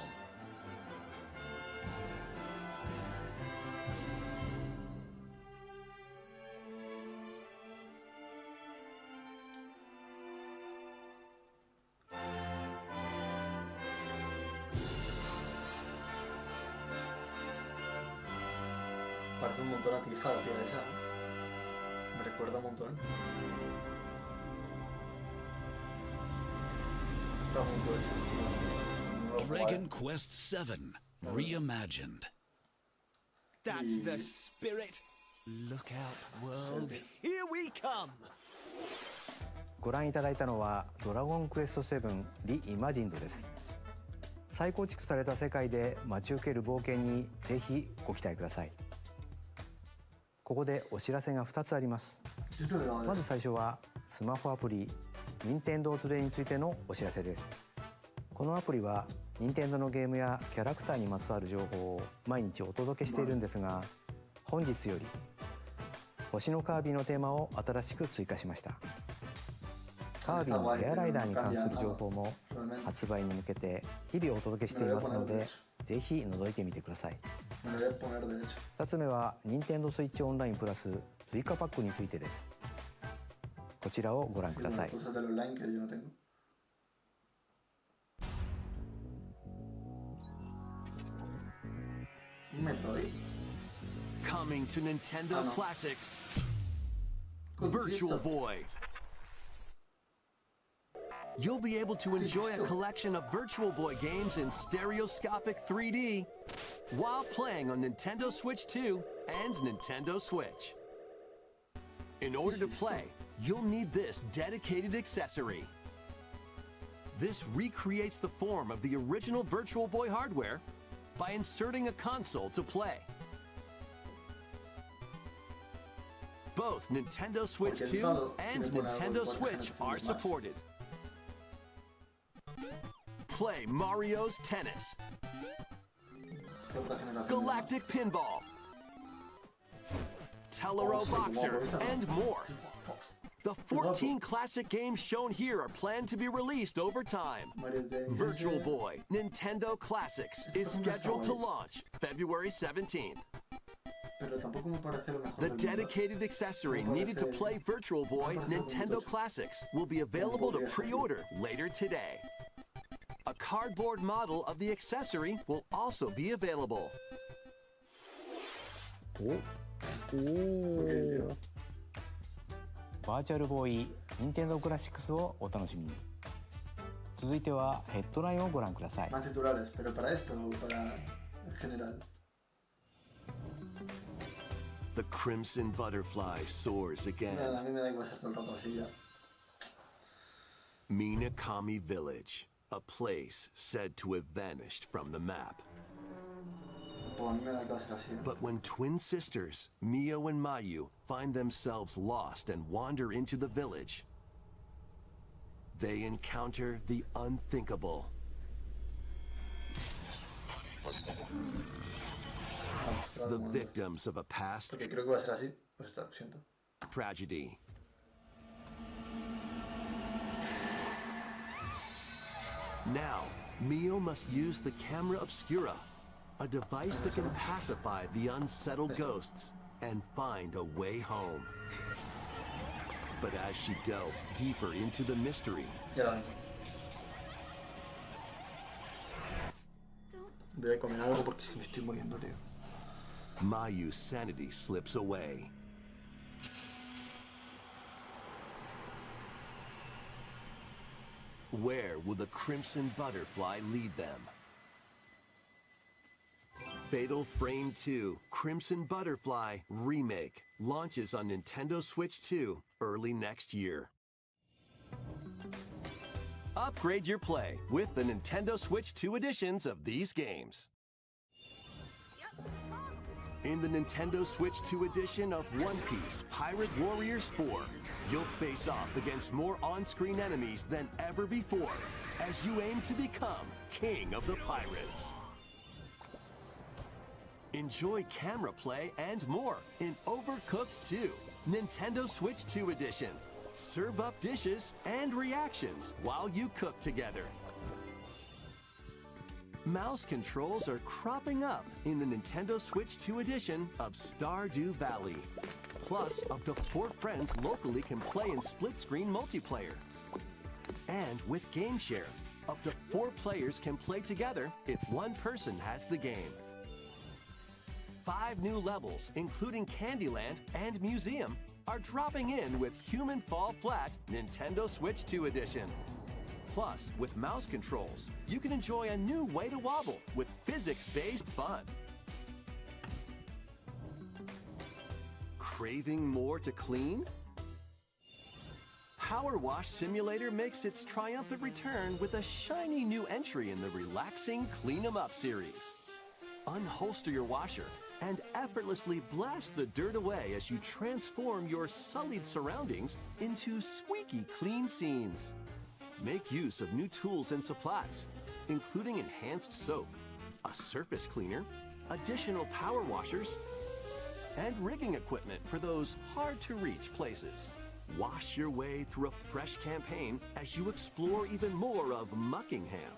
Parece un montón a Tifa, la tía esa. Me recuerda un montón. Dragon Quest VII Reimagined. That's the spirit. Look out, world. Here we come. ご覧いただいたのはドラゴンクエスト7リイマジンドです。再構築された世界で待ち受ける冒険にぜひご期待ください。ここでお知らせが2つあります。まず最初はスマホアプリ任天堂トゥデイについてのお知らせです。このアプリは任天堂のゲームやキャラクターにまつわる情報を毎日お届けしているんですが、本日より星のカービィのテーマを新しく追加しました。カービィのエアライダーに関する情報も発売に向けて日々お届けしていますので、ぜひ覗いてみてください。2つ目は任天堂スイッチオンラインプラス追加パックについてです。こちらをご覧ください。Coming to Nintendo Classics, Virtual Boy. You'll be able to enjoy a collection of Virtual Boy games in stereoscopic 3D while playing on Nintendo Switch 2 and Nintendo Switch. In order to play, you'll need this dedicated accessory. This recreates the form of the original Virtual Boy hardware by inserting a console to play. Both Nintendo Switch 2 and Nintendo Switch are supported. Play Mario's Tennis, Galactic Pinball, Tellero Boxer, and more. The 14 classic games shown here are planned to be released over time. Virtual Boy Nintendo Classics is scheduled to launch February 17th. The dedicated accessory needed to play Virtual Boy Nintendo Classics will be available to pre-order later today. A cardboard model of the accessory will also be available. バーチャルボーイ任天堂クラシックスをお楽しみに。続いてはヘッドラインをご覧ください。Más titulares, pero para esto o para en general. The Crimson Butterfly soars again. A mí me da igual ser todo el rato así ya. Minakami Village, a place said to have vanished from the map. But when twin sisters, Mio and Mayu, find themselves lost and wander into the village, they encounter the unthinkable. The victims of a past tragedy. Now, Mio must use the camera obscura, a device that can pacify the unsettled ghosts and find a way home. But as she delves deeper into the mystery, Voy a comer algo porque es que me estoy muriendo, tío. Mayu's sanity slips away. Where will the Crimson Butterfly lead them? Fatal Frame 2 Crimson Butterfly Remake launches on Nintendo Switch 2 early next year. Upgrade your play with the Nintendo Switch 2 editions of these games. In the Nintendo Switch 2 edition of One Piece Pirate Warriors 4, you'll face off against more on-screen enemies than ever before as you aim to become King of the Pirates. Enjoy camera play and more in Overcooked 2, Nintendo Switch 2 edition. Serve up dishes and reactions while you cook together. Mouse controls are cropping up in the Nintendo Switch 2 edition of Stardew Valley. Plus, up to 4 friends locally can play in split-screen multiplayer. And with Game Share, up to 4 players can play together if one person has the game. 5 new levels, including Candyland and Museum, are dropping in with Human Fall Flat Nintendo Switch 2 edition. Plus, with mouse controls, you can enjoy a new way to wobble with physics-based fun. Craving more to clean? Power Wash Simulator makes its triumphant return with a shiny new entry in the relaxing Clean 'em Up series. Unholster your washer and effortlessly blast the dirt away as you transform your sullied surroundings into squeaky clean scenes. Make use of new tools and supplies, including enhanced soap, a surface cleaner, additional power washers, and rigging equipment for those hard-to-reach places. Wash your way through a fresh campaign as you explore even more of Muckingham.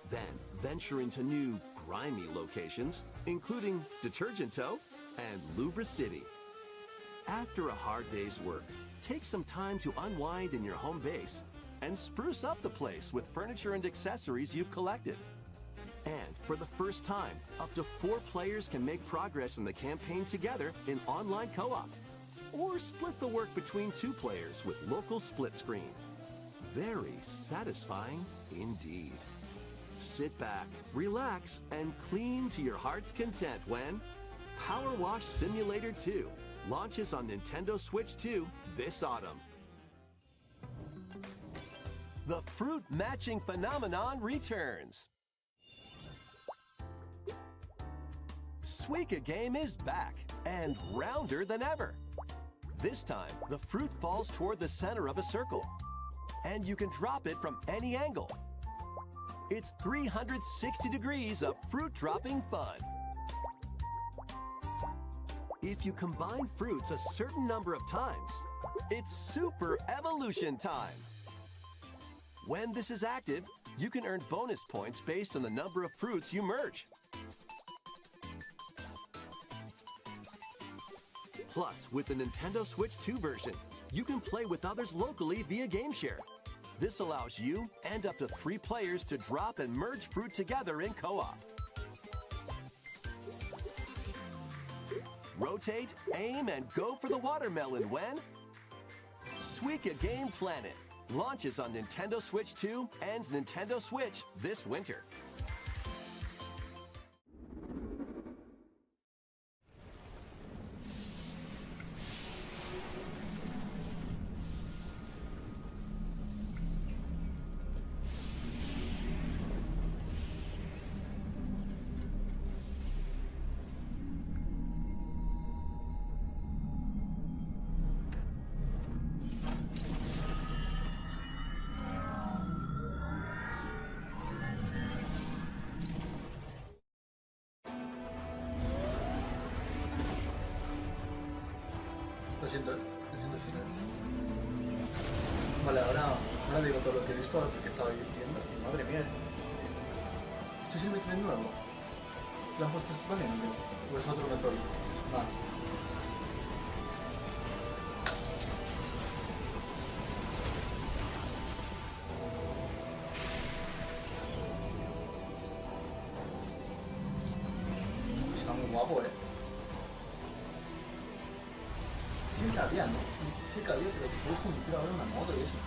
Then venture into new, grimy locations, including Detergent Toe and Lubra City. After a hard day's work, take some time to unwind in your home base and spruce up the place with furniture and accessories you've collected. And for the first time, up to 4 players can make progress in the campaign together in online co-op, or split the work between 2 players with local split screen. Very satisfying indeed. Sit back, relax, and clean to your heart's content when Power Wash Simulator 2 launches on Nintendo Switch 2 this autumn. The fruit matching phenomenon returns. Suika Game is back and rounder than ever. This time, the fruit falls toward the center of a circle, and you can drop it from any angle. It's 360 degrees of fruit dropping fun. If you combine fruits a certain number of times, it's super evolution time. When this is active, you can earn bonus points based on the number of fruits you merge. Plus, with the Nintendo Switch 2 version, you can play with others locally via Game Share. This allows you and up to 3 players to drop and merge fruit together in co-op. Rotate, aim, and go for the watermelon when Suika Game Planet launches on Nintendo Switch 2 and Nintendo Switch this winter. Lo siento, señor. Vale, ahora digo todo lo que he visto, porque estaba viendo. Madre mía. ¿Esto es el Metroid nuevo? ¿Lo han puesto esto también? ¿O es otro Metroid? Vale. Sí, cabía, pero puedes conducir ahora una moto y eso.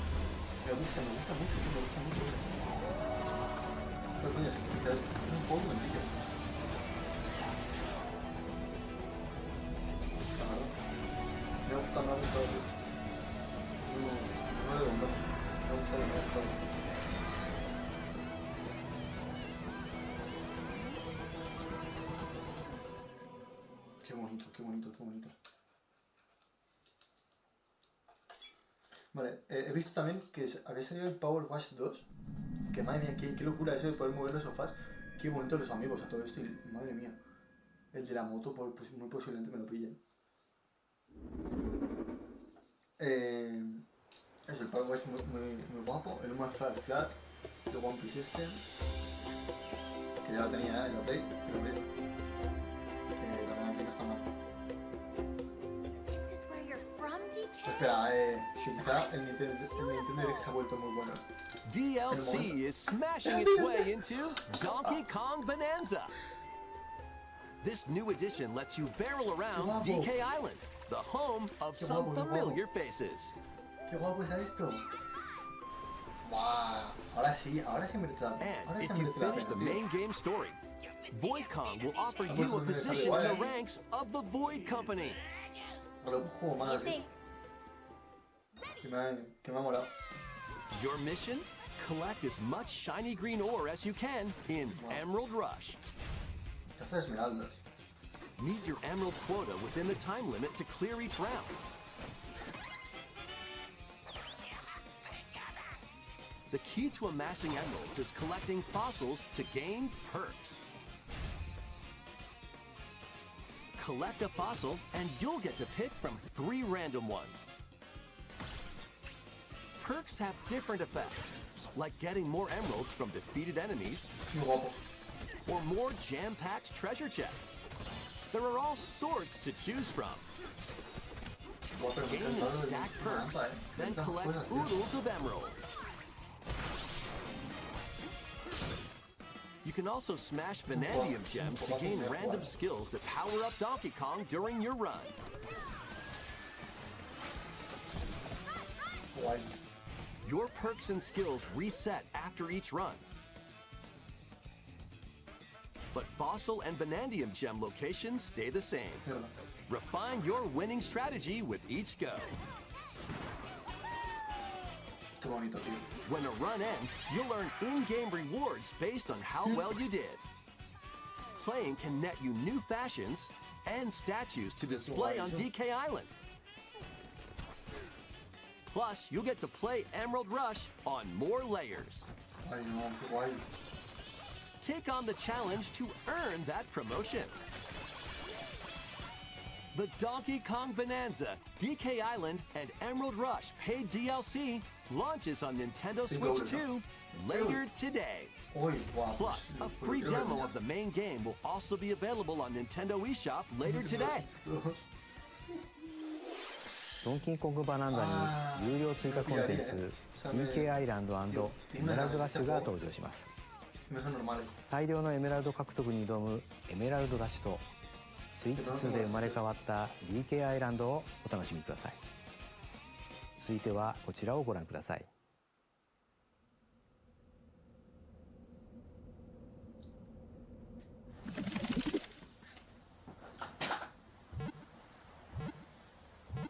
Me gusta mucho, me gusta mucho. Pero coño, es un poco sencillo. Claro. Me gusta más de todo esto. No le doy. Me gusta todo. Qué bonito. Vale, he visto también que había salido el Power Wash 2. Que madre mía, qué locura eso de poder mover los sofás. Qué bonito los amigos a todo esto. Y madre mía, el de la moto, pues muy posiblemente me lo pillen. Es el Power Wash muy guapo. El Human Flat, el One Piece este. Que ya lo tenía en la Play. Que también aquí no está mal. Espera, quizá el Nintendo Direct se ha vuelto muy bueno. DLC is smashing its way into Donkey Kong Bonanza. This new edition lets you barrel around DK Island, the home of some familiar faces. Qué guapo es esto. Wow, ahora sí merece la pena. And if you finish the main game story, Void Kong will offer you a position in the ranks of the Void Company. Que me ha molado. Your mission? Collect as much shiny green ore as you can in Emerald Rush. Caza esmeraldas. Meet your emerald quota within the time limit to clear each round. The key to amassing emeralds is collecting fossils to gain perks. Collect a fossil and you'll get to pick from 3 random ones. Perks have different effects, like getting more emeralds from defeated enemies, or more jam-packed treasure chests. There are all sorts to choose from. Gain and stack perks, then collect oodles of emeralds. You can also smash vanadium gems to gain random skills that power up Donkey Kong during your run. Your perks and skills reset after each run. But fossil and vanadium gem locations stay the same. Refine your winning strategy with each go. When a run ends, you'll earn in-game rewards based on how well you did. Playing can net you new fashions and statues to display on DK Island. Plus, you'll get to play Emerald Rush on more layers. Take on the challenge to earn that promotion. The Donkey Kong Bonanza, DK Island, and Emerald Rush paid DLC launches on Nintendo Switch 2 later today. Plus, a free demo of the main game will also be available on Nintendo eShop later today. ドンキーコングバナナに有料追加コンテンツ DK アイランド&エメラルドラッシュが登場します。大量のエメラルド獲得に挑むエメラルドラッシュとスイッチ2で生まれ変わった DK アイランドをお楽しみください。続いてはこちらをご覧ください。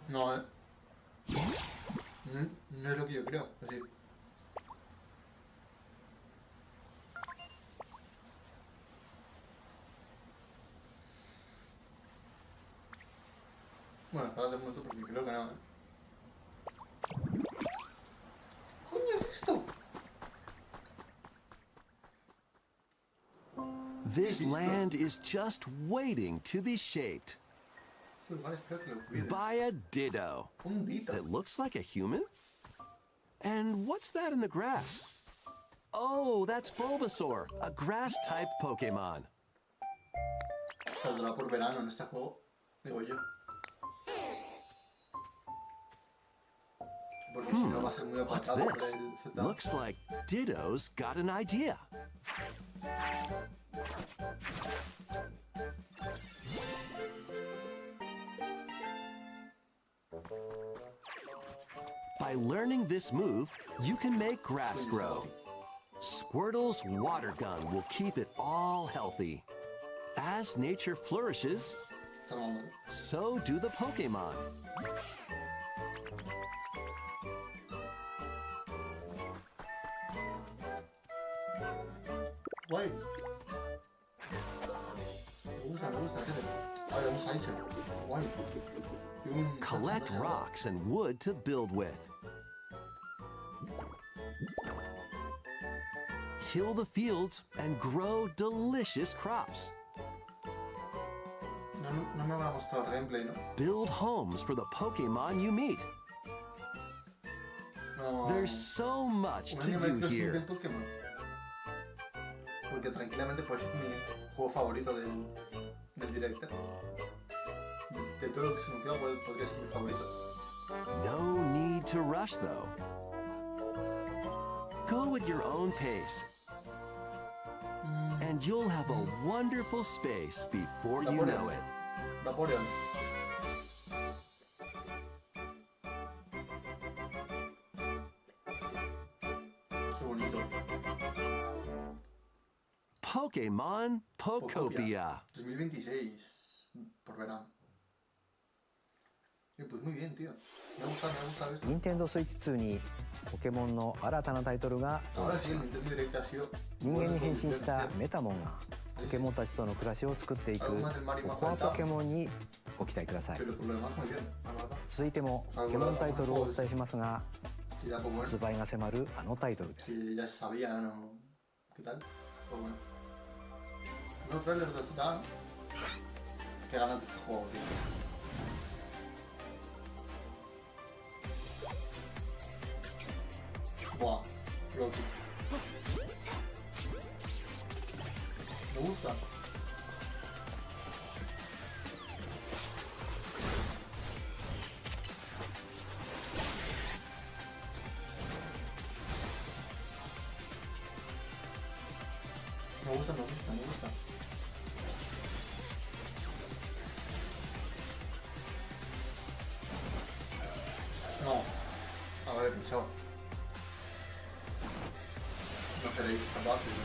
No, no es lo que yo creo, así. Bueno, espérate un momento porque creo que no, ¿Qué coño es esto? This land is just waiting to be shaped. By a ditto. That looks like a human? And what's that in the grass? Oh, that's Bulbasaur, a grass-type Pokemon. Saldrá por verano en este juego, digo yo. Porque si no va a ser muy What's apartado por this? el Z. Looks like Ditto's got an idea. By learning this move, you can make grass grow. Squirtle's water gun will keep it all healthy. As nature flourishes, so do the Pokemon. Guay. Me gusta, A ver, un sideshell. Guay. Y un Collect rocks and wood to build with. Till the fields and grow delicious crops. No me va a mostrar gameplay, ¿no? Build homes for the Pokemon you meet. No. There's so much to do here. Porque tranquilamente puede ser mi juego favorito del director. De todo lo que se anunció podría ser mi favorito. No need to rush though. Go at your own pace. And you'll have a wonderful space before you know it. Vaporeon. Qué bonito. Pokémon Pokopia. 2026. Por verano. Pues muy bien, tío. Me ha gustado esto. Nintendo Switch 2にポケモンの新たなタイトルが登場します。人間に変身したメタモンがポケモンたちとの暮らしを作っていくコアポケモンにご期待ください。続いてもポケモンタイトルをお伝えしますが、発売が迫るあのタイトルです。Buah, Loki. Me gusta. Me gusta. No. A ver, chao. No seréis capaces, ¿no?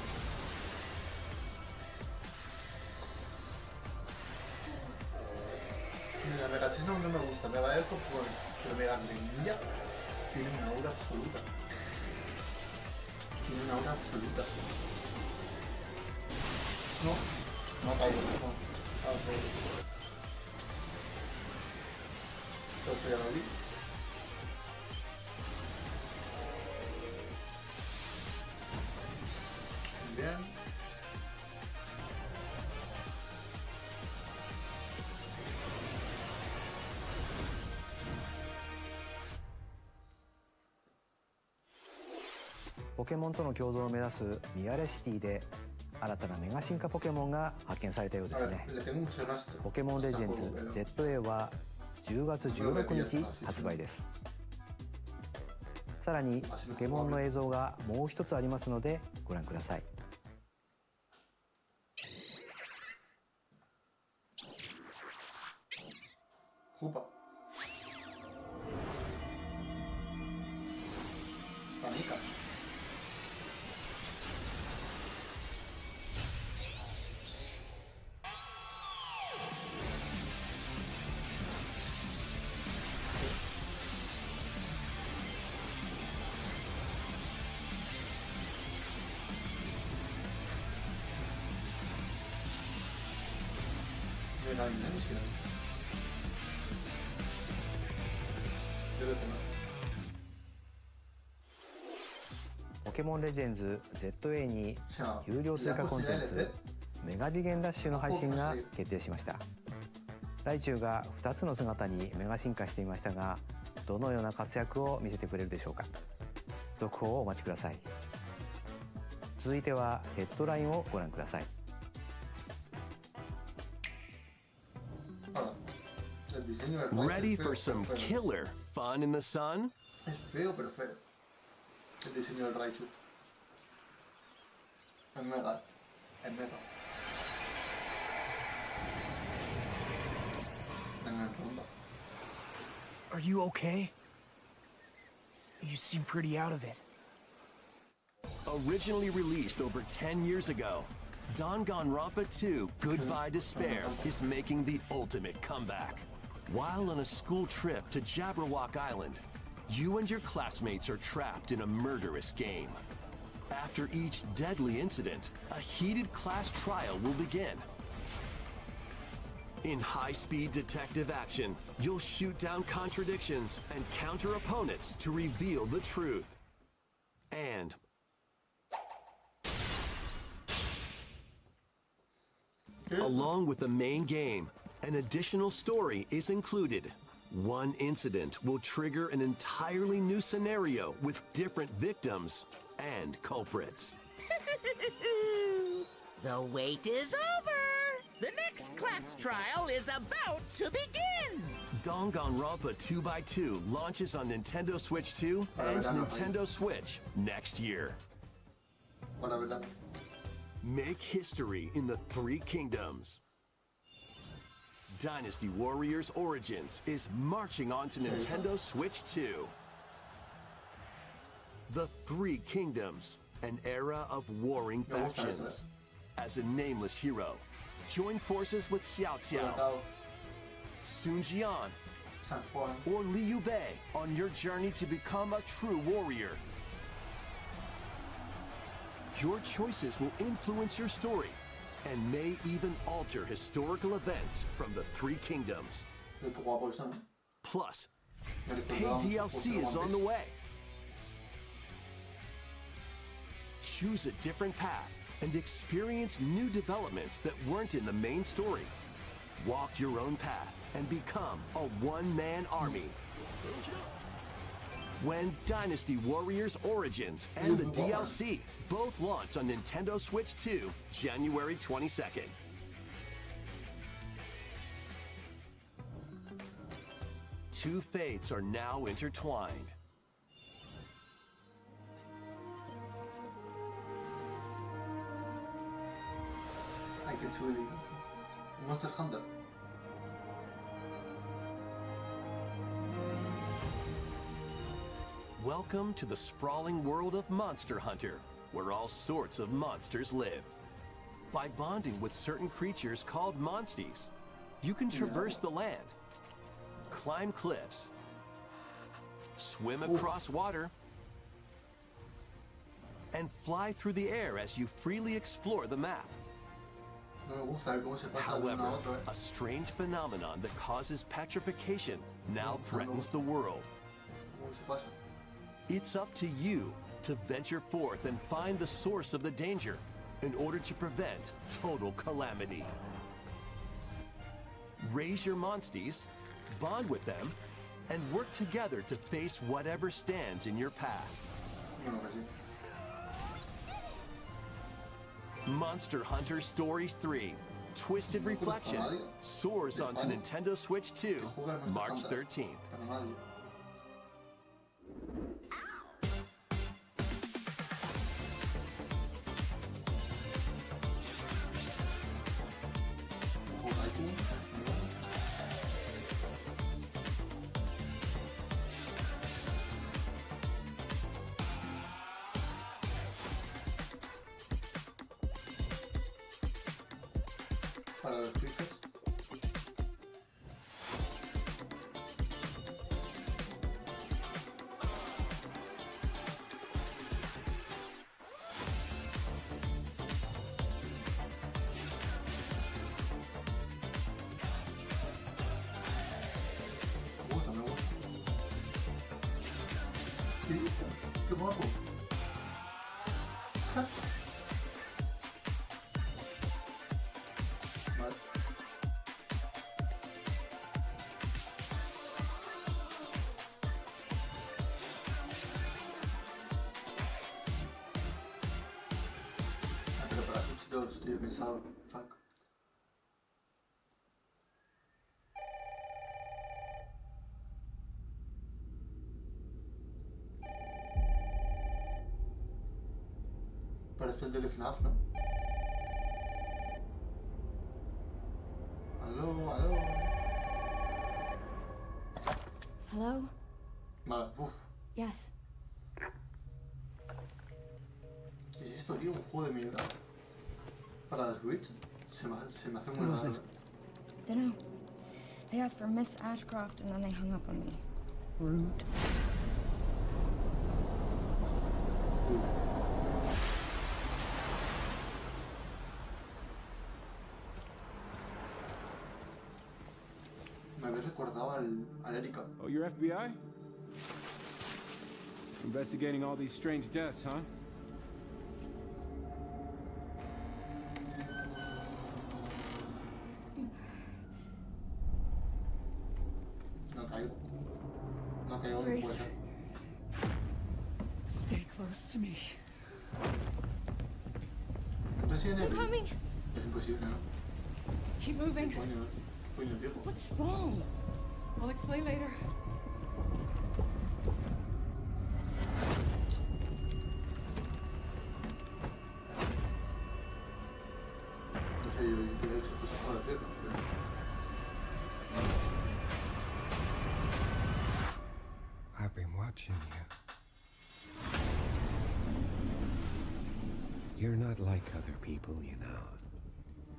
Mira, Mega Chess no me gusta, Mega Elfo, bueno, pero Mega Greninja tiene una aura absoluta. No ha caído, no. Esto ya lo vi. Bien.ポケモンとの共存を目指すミアレシティで新たなメガ進化ポケモンが発見されたようですね。ポケモンレジェンズ ZA は10月16日発売です。さらにポケモンの映像がもう一つありますのでご覧ください。ポケモンレジェンズ ZA に有料追加コンテンツメガ次元ダッシュの配信が決定しました。ライチュウが2つの姿にメガ進化していましたが、どのような活躍を見せてくれるでしょうか。続報をお待ちください。続いてはヘッドラインをご覧ください。Ready for some killer fun in the sun? Es feo, pero feo. El diseño del Raichu. Es mega. Venga, ronda. Are you okay? You seem pretty out of it. Originally released over 10 years ago, Danganronpa 2 Goodbye Despair is making the ultimate comeback. While on a school trip to Jabberwock Island, you and your classmates are trapped in a murderous game. After each deadly incident, a heated class trial will begin. In high-speed detective action, you'll shoot down contradictions and counter opponents to reveal the truth. And along with the main game, an additional story is included. One incident will trigger an entirely new scenario with different victims and culprits. The wait is over! The next class trial is about to begin! Danganronpa 2x2 launches on Nintendo Switch 2 and Nintendo Switch next year. Make history in the Three Kingdoms. Dynasty Warriors Origins is marching on to Nintendo Switch 2. The Three Kingdoms, an era of warring factions. As a nameless hero, join forces with Xiao Xiao, Sun Jian, or Liu Bei on your journey to become a true warrior. Your choices will influence your story and may even alter historical events from the Three Kingdoms. Plus, paid DLC is on the way. Choose a different path and experience new developments that weren't in the main story. Walk your own path and become a one-man army. When Dynasty Warriors Origins and the DLC both launch on Nintendo Switch 2, January 22nd. Two fates are now intertwined. I get to really Monster Hunter. Welcome to the sprawling world of Monster Hunter, where all sorts of monsters live. By bonding with certain creatures called monsties, you can traverse the land, climb cliffs, swim across water, and fly through the air as you freely explore the map. However, a strange phenomenon that causes petrification now threatens the world. It's up to you to venture forth and find the source of the danger in order to prevent total calamity. Raise your monsties, bond with them, and work together to face whatever stands in your path. Monster Hunter Stories 3, Twisted Reflection, soars onto Nintendo Switch 2, March 13th. Para los fifes. Me gusta, me gusta. Sí, qué guapo. Vale. Pero para Switch 2, tío, he pensado. Fuck. Parece el del FNAF, ¿no? Aló, aló. Hello? Vale, uff. Yes. esto, tío? Un juego de mierda. Para la Switch. Se me hace muy raro. Dunno. They asked for Miss Ashcroft and then they hung up on me. Rude. Me habéis recordado al Erika. Oh, you're FBI? Investigating all these strange deaths, huh? No caigo Grace. Stay close to me. They're coming. Es imposible, ¿no? Keep moving. ¿Qué coño digo? What's wrong? I'll explain later. No sé, yo he hecho cosas para hacerlo. I've been watching you. You're not like other people, you know.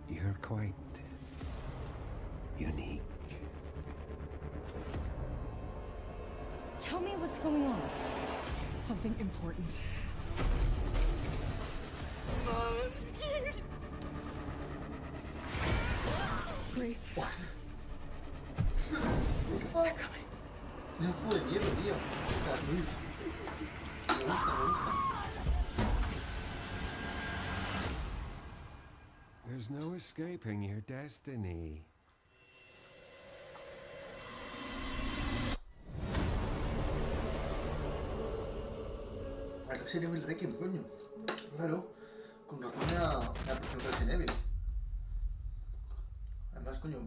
You're quite unique. Tell me what's going on. Something important. Mom, I'm scared. Grace. What? They're coming. Es un juego de miedo, tío. La Switch. Me gusta. There's no escaping your destiny. Resident Evil Requiem, coño. Claro. Con razón me ha parecido Resident Evil. Además, coño,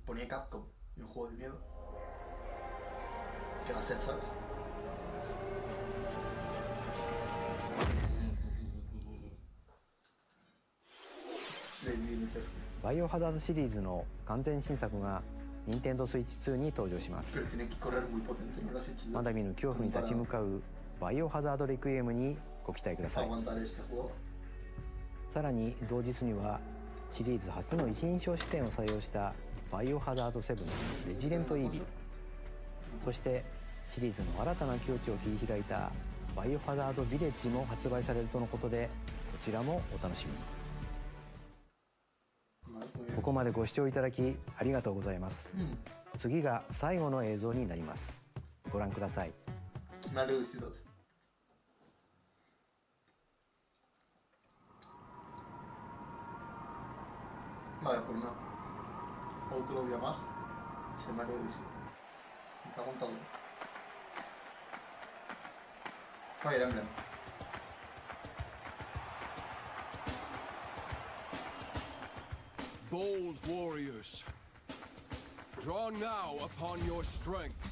ponía Capcom y un juego de miedo. Que va a ser, ¿sabes? バイオハザードシリーズの完全新作が任天堂スイッチ2に登場します。まだ見ぬ恐怖に立ち向かうバイオハザードレクイエムにご期待ください。さらに同日にはシリーズ初の一人称視点を採用したバイオハザード7レジデントイービル、そしてシリーズの新たな境地を切り開いたバイオハザードビレッジも発売されるとのことで、こちらもお楽しみに。ここまでご視聴いただきありがとうございます。次が最後の映像になります。ご覧ください。Vale, pues no. Otro día más. Se me ha reducido. Me cago en todo. Fire Emblem. Bold warriors, draw now upon your strength.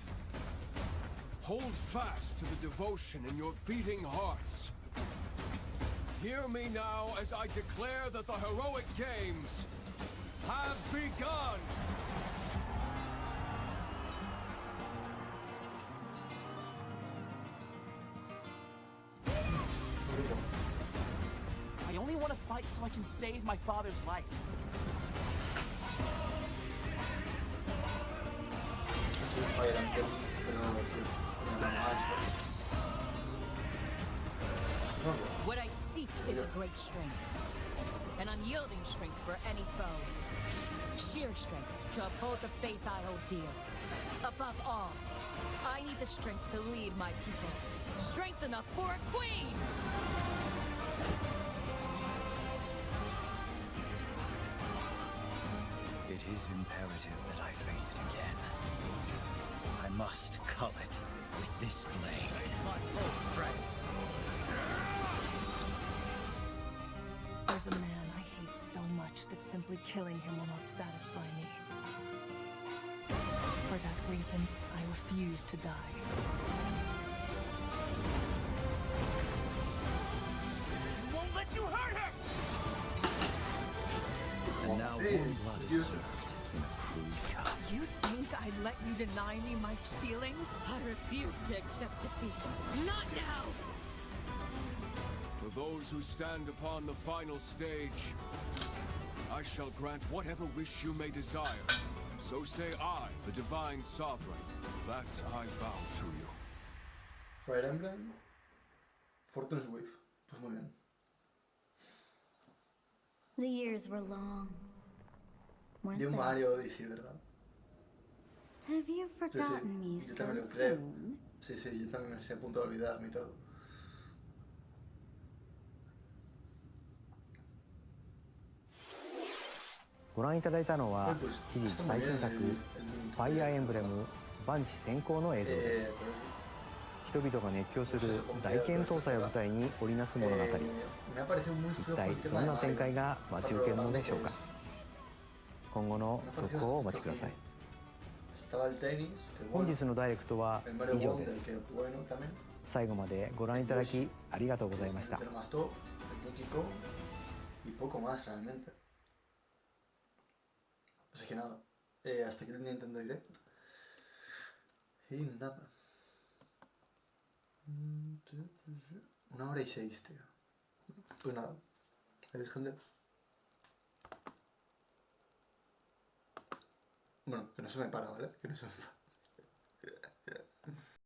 Hold fast to the devotion in your beating hearts. Hear me now as I declare that the heroic games have begun! I only want to fight so I can save my father's life. What I seek is a great strength, an unyielding strength for any foe, sheer strength to uphold the faith I hold dear. Above all, I need the strength to lead my people, strength enough for a queen! It is imperative that I face it again. I must cull it with this blade. My full strength. There's a man I hate so much that simply killing him will not satisfy me. For that reason, I refuse to die. I won't let you hurt her! And now warm blood is served in a crude cup. You think I'd let you deny me my feelings? I refuse to accept defeat. Not now! For those who stand upon the final stage, I shall grant whatever wish you may desire. So say I, the Divine Sovereign, that I vow to you. Fire Emblem, Fortune's Wave. Pues muy bien. The years were long. De un Mario Odyssey, ¿verdad? Have you forgotten me yo so también lo creo. soon? Sí, yo también estoy a punto de olvidarme y todo. Pues, ご覧いただいたのはシリーズ最新作「ファイアーエンブレム万地先行」の映像です。人々が熱狂する大剣闘祭を舞台に織りなす物語、一体どんな展開が待ち受けるのでしょうか。今後の続行をお待ちください。本日のダイレクトは以上です。最後までご覧いただきありがとうございました。Así que nada, hasta aquí el Nintendo Direct. Y nada. 1h06, tío. Pues nada, adiós, gente. Bueno, que no se me para, ¿vale? Que no se me para.